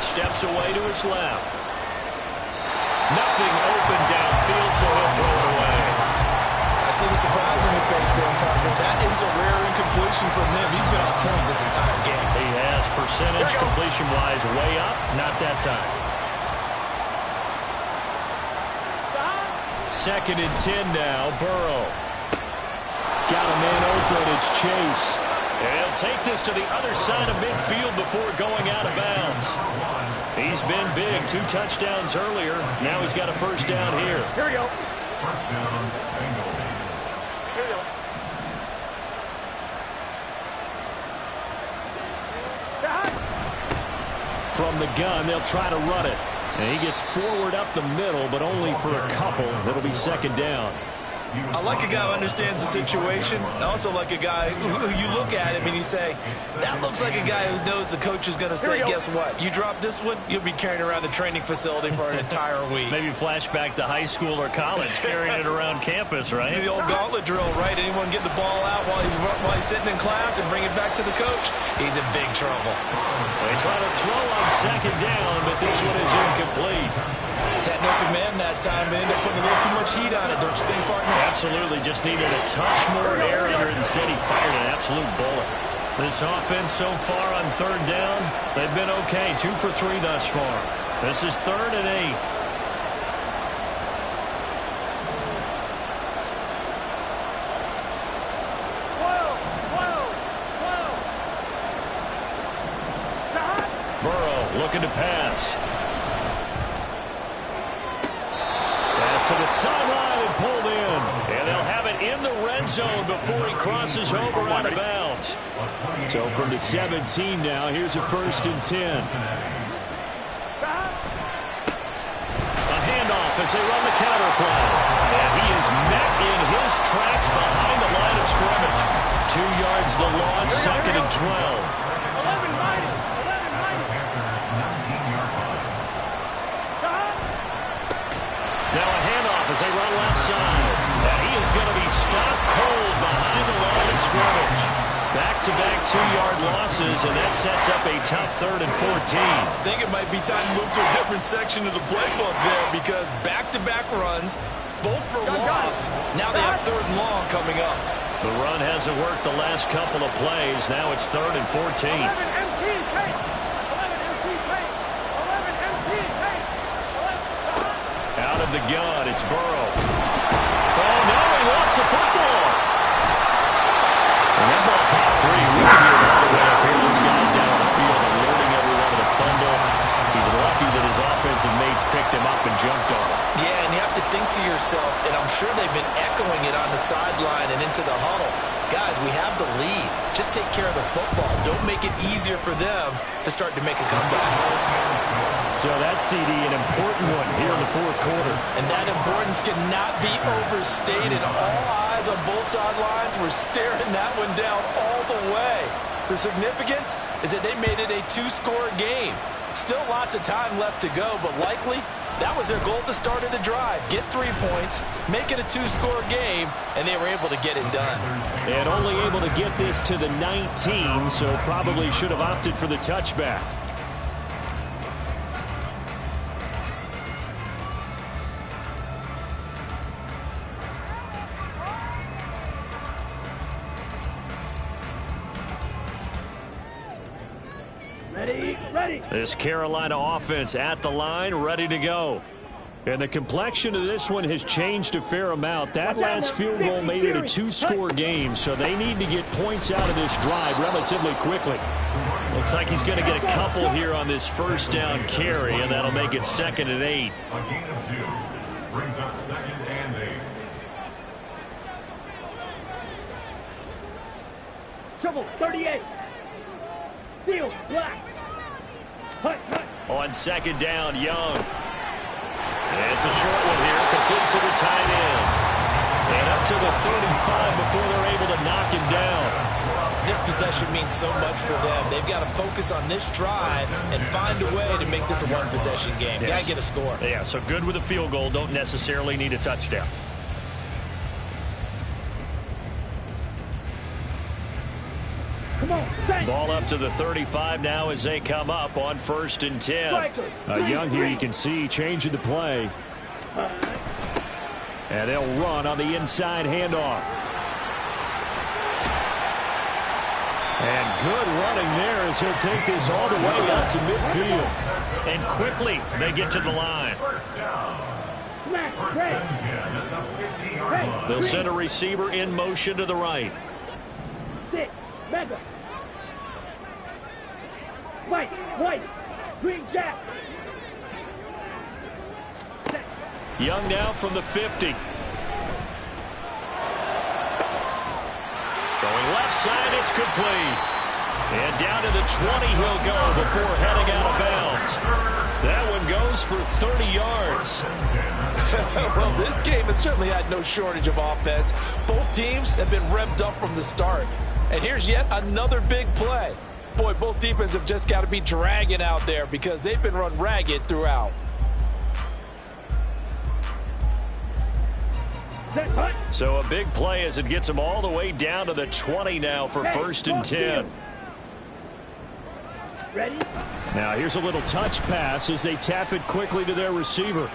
Steps away to his left. Nothing open downfield, so he'll throw it away. I see the surprise in your face there, partner. That is a rare incompletion from him. He's been on point this entire game. He has percentage completion-wise way up. Not that time. 2nd and 10 now. Burrow. Got a man open. It's Chase. And he'll take this to the other side of midfield before going out of bounds. He's been big. 2 touchdowns earlier. Now he's got a 1st down here. Here we go. 1st down, Bengals. Here we go. From the gun, they'll try to run it. And he gets forward up the middle, but only for a couple. It'll be 2nd down. I like a guy who understands the situation. I also like a guy who you look at him and you say, that looks like a guy who knows the coach is going to say, guess what? You drop this one, you'll be carrying around the training facility for an entire week. Maybe flashback to high school or college, carrying it around campus, right? The old gauntlet drill, right? Anyone get the ball out while he's sitting in class and bring it back to the coach? He's in big trouble. They try to throw on 2nd down, but this one is incomplete. That open man that time, they ended up putting a little too much heat on it, don't you think, partner? Absolutely, just needed a touch more air under it. Instead, he fired an absolute bullet. This offense so far on 3rd down, they've been okay. 2 for 3 thus far. This is 3rd and 8. Burrow looking to pass. To the sideline and pulled in. And they'll have it in the red zone before he crosses over out of bounds. So from the 17 now, here's a 1st and 10. A handoff as they run the counter play. And he is met in his tracks behind the line of scrimmage. 2 yards the loss, 2nd and 12. 11-90. Now a handoff as they run left side. And he is going to be stopped cold behind the line of scrimmage. Back-to-back 2-yard losses, and that sets up a tough 3rd and 14. I think it might be time to move to a different section of the playbook there because back-to-back runs, both for loss. Now they have 3rd and long coming up. The run hasn't worked the last couple of plays. Now it's 3rd and 14. 11 MT tape. 11 MT tape. 11 MT tape. Out of the gun, it's Burrow. Oh, no, he lost the football. And that ball popped free. We can hear it all the way up here. Those guys down on the field alerting everyone to the fumble. He's lucky that his offensive mates picked him up and jumped on him. Yeah, and you have to think to yourself, and I'm sure they've been echoing it on the sideline and into the huddle. Guys, we have the lead. Just take care of the football. Don't make it easier for them to start to make a comeback. So that CD, an important one here in the fourth quarter. And that importance cannot be overstated. All eyes on both sidelines were staring that one down all the way. The significance is that they made it a two-score game. Still lots of time left to go, but likely that was their goal at the start of the drive. Get 3 points, make it a two-score game, and they were able to get it done. And only able to get this to the 19, so probably should have opted for the touchback. Ready. This Carolina offense at the line, ready to go. And the complexion of this one has changed a fair amount. That last field goal made it a two-score game, so they need to get points out of this drive relatively quickly. Looks like he's going to get a couple here on this first down carry, and that'll make it 2nd and 8. A gain of 2 brings up 2nd and 8. Shovel, 38. Steal, black. Hut. On 2nd down, Young. And it's a short one here, complete to the tight end. And up to the 35 before they're able to knock him down. This possession means so much for them. They've got to focus on this drive and find a way to make this a one-possession game. Yes. Got to get a score. Yeah, so good with a field goal. Don't necessarily need a touchdown. Come on, Saints. Ball up to the 35 now as they come up on 1st and 10. Young here, you can see, changing the play. And they'll run on the inside handoff. And good running there as he'll take this all the way up to midfield. And quickly they get to the line. They'll send a receiver in motion to the right. Six, mega. White, green jack. Young now from the 50. Throwing left side, it's complete. And down to the 20 he'll go before heading out of bounds. That one goes for 30 yards. Well, this game has certainly had no shortage of offense. Both teams have been revved up from the start. And here's yet another big play. Boy, both defenses have just got to be dragging out there because they've been run ragged throughout. So a big play as it gets them all the way down to the 20 now for 1st and 10. Ready? Now here's a little touch pass as they tap it quickly to their receiver.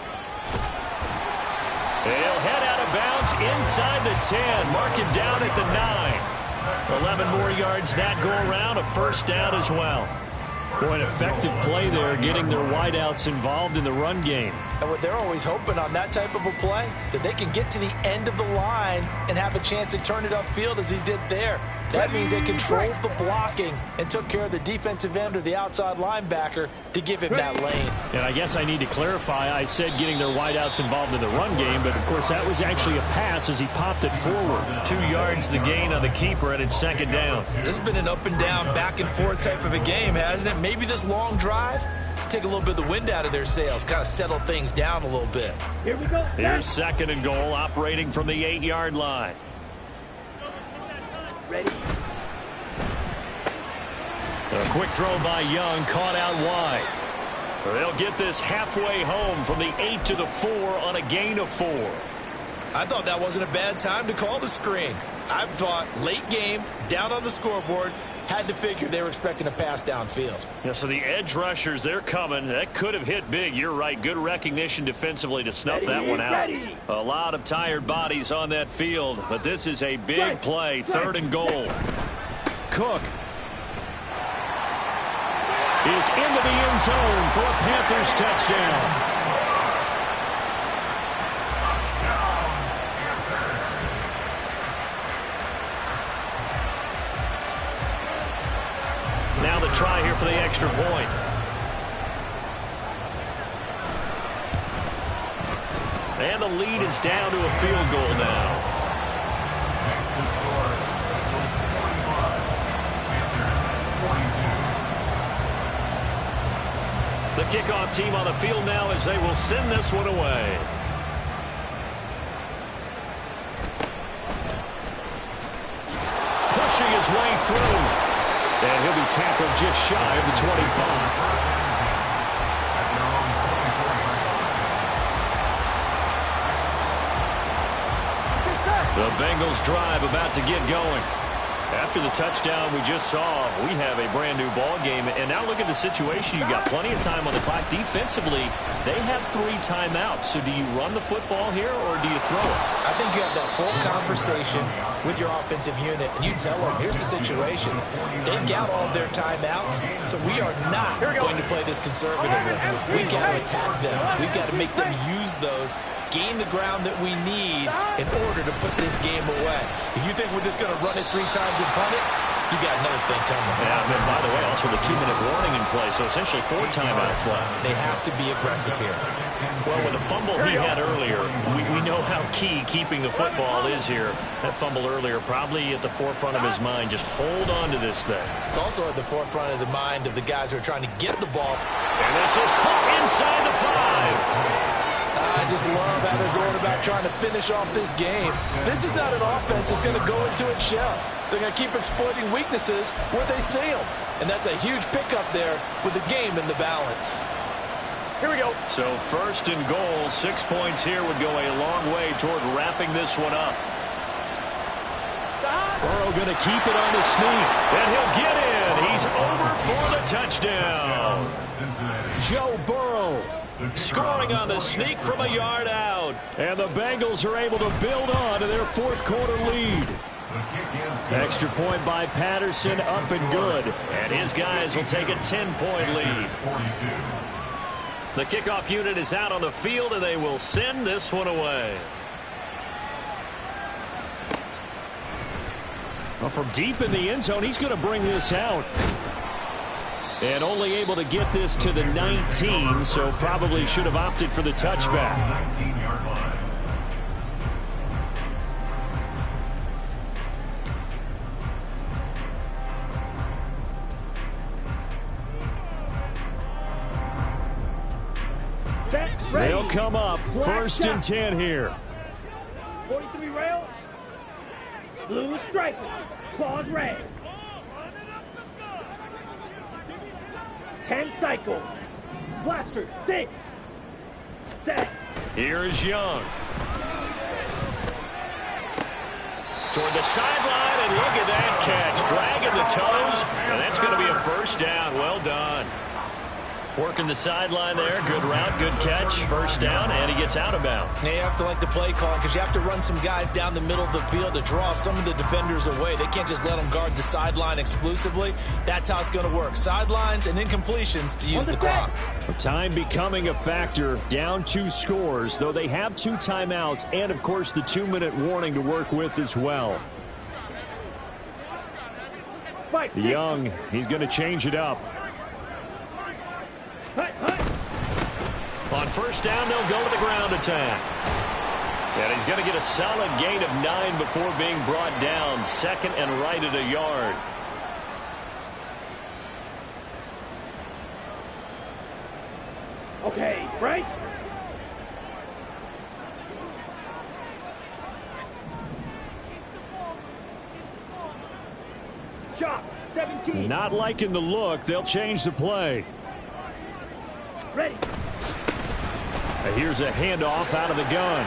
They'll head out of bounds inside the 10. Mark him down at the 9. 11 more yards that go around, a 1st down as well. Boy, an effective play there, getting their wideouts involved in the run game. And what they're always hoping on that type of a play, that they can get to the end of the line and have a chance to turn it upfield as he did there. That means they controlled the blocking and took care of the defensive end or the outside linebacker to give him that lane. And I guess I need to clarify, I said getting their wideouts involved in the run game, but of course that was actually a pass as he popped it forward. 2 yards the gain on the keeper, and it's 2nd down. This has been an up and down, back and forth type of a game, hasn't it? Maybe this long drive, take a little bit of the wind out of their sails, kind of settle things down a little bit. Here we go. Here's 2nd and goal, operating from the 8-yard line. Ready? A quick throw by Young, caught out wide. They'll get this halfway home from the 8 to the 4 on a gain of 4. I thought that wasn't a bad time to call the screen. I thought late game, down on the scoreboard, had to figure they were expecting a pass downfield. Yeah, so the edge rushers, they're coming. That could have hit big. You're right. Good recognition defensively to snuff that one out. A lot of tired bodies on that field, but this is a big play. 3rd and goal. Cook is into the end zone for a Panthers touchdown. Now the try here for the extra point. And the lead is down to a field goal now. Next to score, Bengals 45, Panthers 42. The kickoff team on the field now as they will send this one away. Pushing his way through. And he'll be tackled just shy of the 25. The Bengals drive about to get going. After the touchdown we just saw, we have a brand-new ball game. And now look at the situation. You've got plenty of time on the clock. Defensively, they have 3 timeouts. So do you run the football here or do you throw it? I think you have that full conversation with your offensive unit, and you tell them, here's the situation. They've got all of their timeouts, so we are not going to play this conservatively. We've got to attack them. We've got to make them use those, gain the ground that we need in order to put this game away. If you think we're just going to run it 3 times and punt it, you got another thing coming. Yeah, and by the way, also the 2-minute warning in play, so essentially 4 timeouts left. They have to be aggressive here. Well, with the fumble he had earlier, we know how key keeping the football is here. That fumble earlier probably at the forefront of his mind. Just hold on to this thing. It's also at the forefront of the mind of the guys who are trying to get the ball. And this is caught inside the 5. I just love how they're going about trying to finish off this game. This is not an offense that's going to go into its shell. They're going to keep exploiting weaknesses where they see them. And that's a huge pickup there with the game in the balance. Here we go. So 1st and goal, 6 points here would go a long way toward wrapping this one up. Burrow going to keep it on the sneak. And he'll get in. He's over for the touchdown. Joe Burrow scoring on the sneak from a yard out. And the Bengals are able to build on to their 4th quarter lead. Extra point by Patterson, up and good. And his guys will take a 10-point lead. The kickoff unit is out on the field, and they will send this one away. Well, from deep in the end zone, he's going to bring this out. And only able to get this to the 19, so probably should have opted for the touchback. 19-yard line. They'll come up 1st and 10 here. 43 rail. Blue stripe. Claws red. 10 cycles. Blaster 6. Set. Here is Young. Toward the sideline, and look at that catch. Dragging the toes, and that's going to be a 1st down. Well done. Working the sideline there. Good route, good catch. 1st down, and he gets out of bounds. Now you have to like the play calling because you have to run some guys down the middle of the field to draw some of the defenders away. They can't just let them guard the sideline exclusively. That's how it's going to work. Sidelines and incompletions to use the clock. Time becoming a factor. Down 2 scores, though they have 2 timeouts and, of course, the 2-minute warning to work with as well. Young, he's going to change it up. On 1st down, they'll go to the ground attack. And he's going to get a solid gain of 9 before being brought down. 2nd and right at a yard. Okay, right? Shot 17. Not liking the look. They'll change the play. Ready. Here's a handoff out of the gun.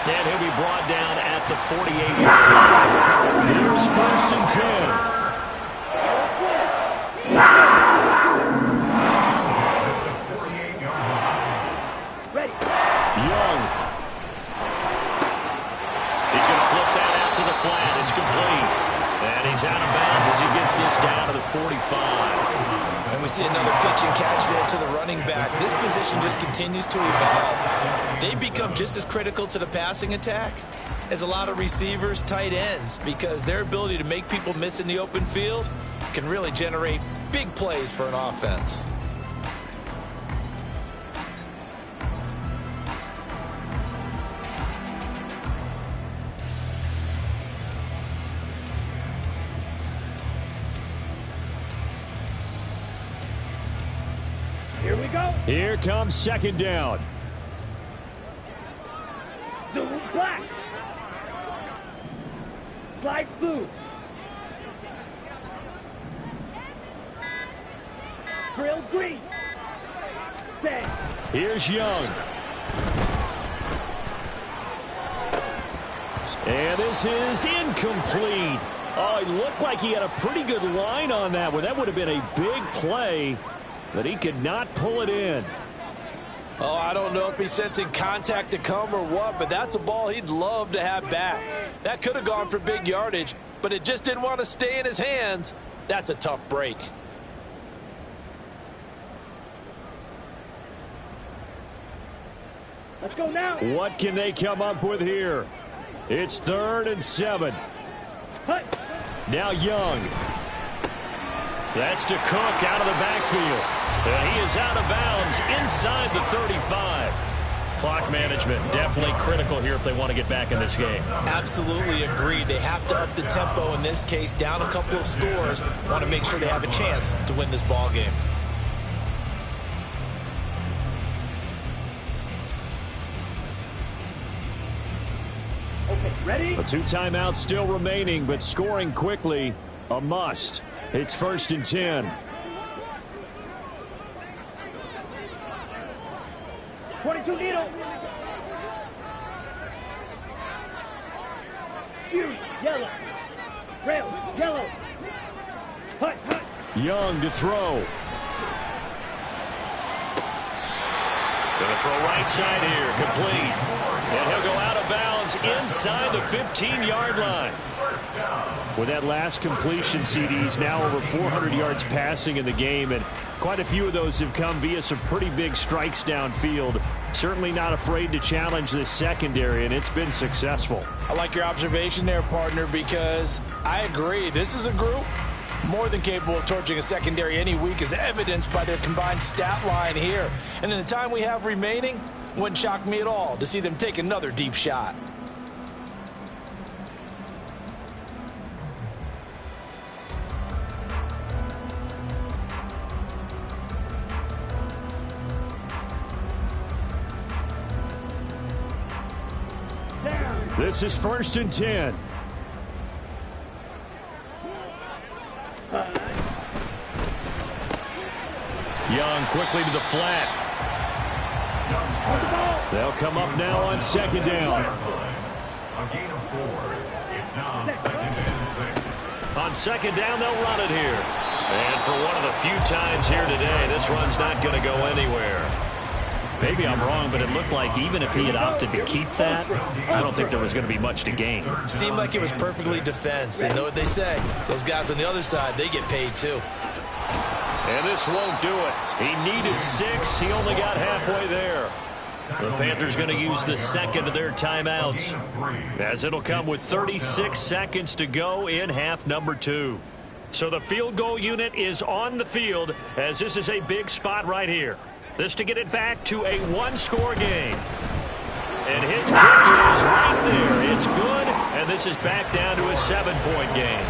And he'll be brought down at the 48-yard line. Here's 1st and 10. Ready. Young. He's going to flip that out to the flat. It's complete. And he's out of bounds as he gets this down to the 45. And we see another pitch and catch there to the running back. This position just continues to evolve. They become just as critical to the passing attack as a lot of receivers, tight ends, because their ability to make people miss in the open field can really generate big plays for an offense. Here we go. Here comes second down. Zoom black. Slide blue. Drill green. Stay. Here's Young. And this is incomplete. Oh, it looked like he had a pretty good line on that one. That would have been a big play, but he could not pull it in. Oh, I don't know if he's sensing contact to come or what, but that's a ball he'd love to have back. That could have gone for big yardage, but it just didn't want to stay in his hands. That's a tough break. Let's go now. What can they come up with here? It's 3rd and 7. Hut. Now Young. That's to Cook out of the backfield. And he is out of bounds inside the 35. Clock management definitely critical here if they want to get back in this game. Absolutely agreed. They have to up the tempo in this case, down a couple of scores. Want to make sure they have a chance to win this ball game. Okay, ready? The 2 timeouts still remaining, but scoring quickly, a must. It's 1st and 10. 22 needle. Fuse, yellow. Rail, yellow. Hut, hut. Young to throw. Going to throw right side here, complete. And he'll go out of bounds inside the 15-yard line. With that last completion, CD's now over 400 yards passing in the game, and quite a few of those have come via some pretty big strikes downfield. Certainly not afraid to challenge this secondary, and it's been successful. I like your observation there, partner, because I agree. This is a group more than capable of torching a secondary any week, as evidenced by their combined stat line here. And in the time we have remaining, wouldn't shock me at all to see them take another deep shot. This is 1st and 10. Young quickly to the flat. They'll come up now on 2nd down. A gain of 4. It's now 2nd and 6. On 2nd down, they'll run it here. And for one of the few times here today, this run's not going to go anywhere. Maybe I'm wrong, but it looked like even if he had opted to keep that, I don't think there was going to be much to gain. Seemed like it was perfectly defense. And know what they say, those guys on the other side, they get paid too. And this won't do it. He needed 6. He only got halfway there. The Panthers going to use the second of their timeouts, as it'll come with 36 seconds to go in half number 2. So the field goal unit is on the field, as this is a big spot right here. This to get it back to a 1-score game. And his kick is right there. It's good, and this is back down to a 7-point game.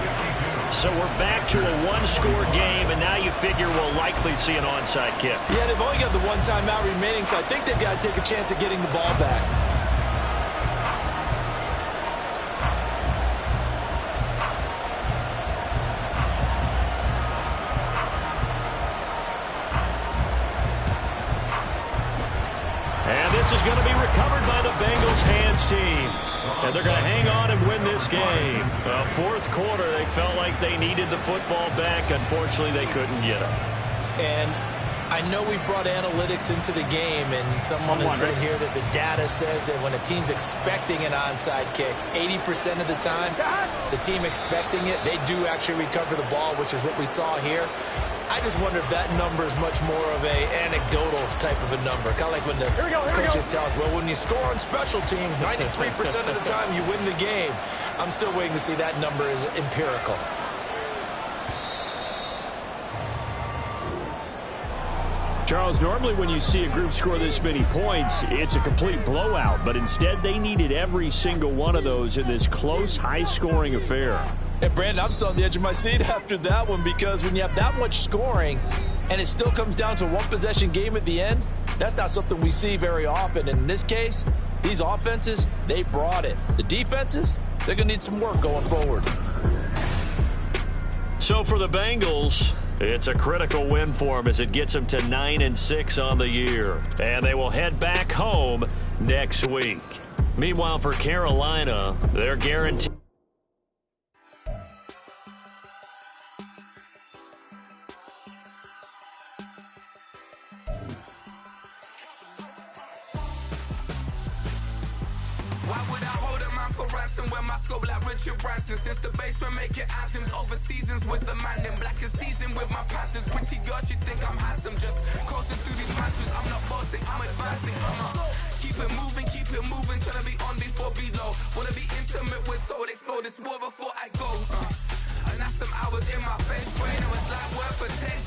So we're back to a 1-score game, and now you figure we'll likely see an onside kick. Yeah, they've only got the 1 timeout remaining, so I think they've got to take a chance at getting the ball back. And this is going to be recovered by the Bengals hands team. And they're going to hang on and win this game. Fourth quarter, they felt like they needed the football back. Unfortunately, they couldn't get it. And I know we brought analytics into the game, and someone has said here that the data says that when a team's expecting an onside kick, 80% of the time, the team expecting it, they do actually recover the ball, which is what we saw here. I just wonder if that number is much more of a anecdotal type of a number. Kind of like when the coaches tell us, well, when you score on special teams, 93% of the time you win the game. I'm still waiting to see that number is empirical. Charles, normally when you see a group score this many points, it's a complete blowout. But instead, they needed every single one of those in this close, high-scoring affair. And Brandon, I'm still on the edge of my seat after that one, because when you have that much scoring, and it still comes down to one possession game at the end, that's not something we see very often. And in this case, these offenses, they brought it. The defenses, they're going to need some work going forward. So for the Bengals, it's a critical win for them as it gets them to 9-6 on the year. And they will head back home next week. Meanwhile, for Carolina, they're guaranteed. Why would I hold a man for ransom when my scope like Richard Branson? Since the basement making anthems over seasons with the man in black is seasoned with my panthers. Pretty girls, you think I'm handsome, just coasting through these mansions. I'm not bossing, I'm advancing. Keep it moving, trying to be on before below. Wanna be intimate with soul, explore this war before I go. And that's some hours in my face brain. It was like work for 10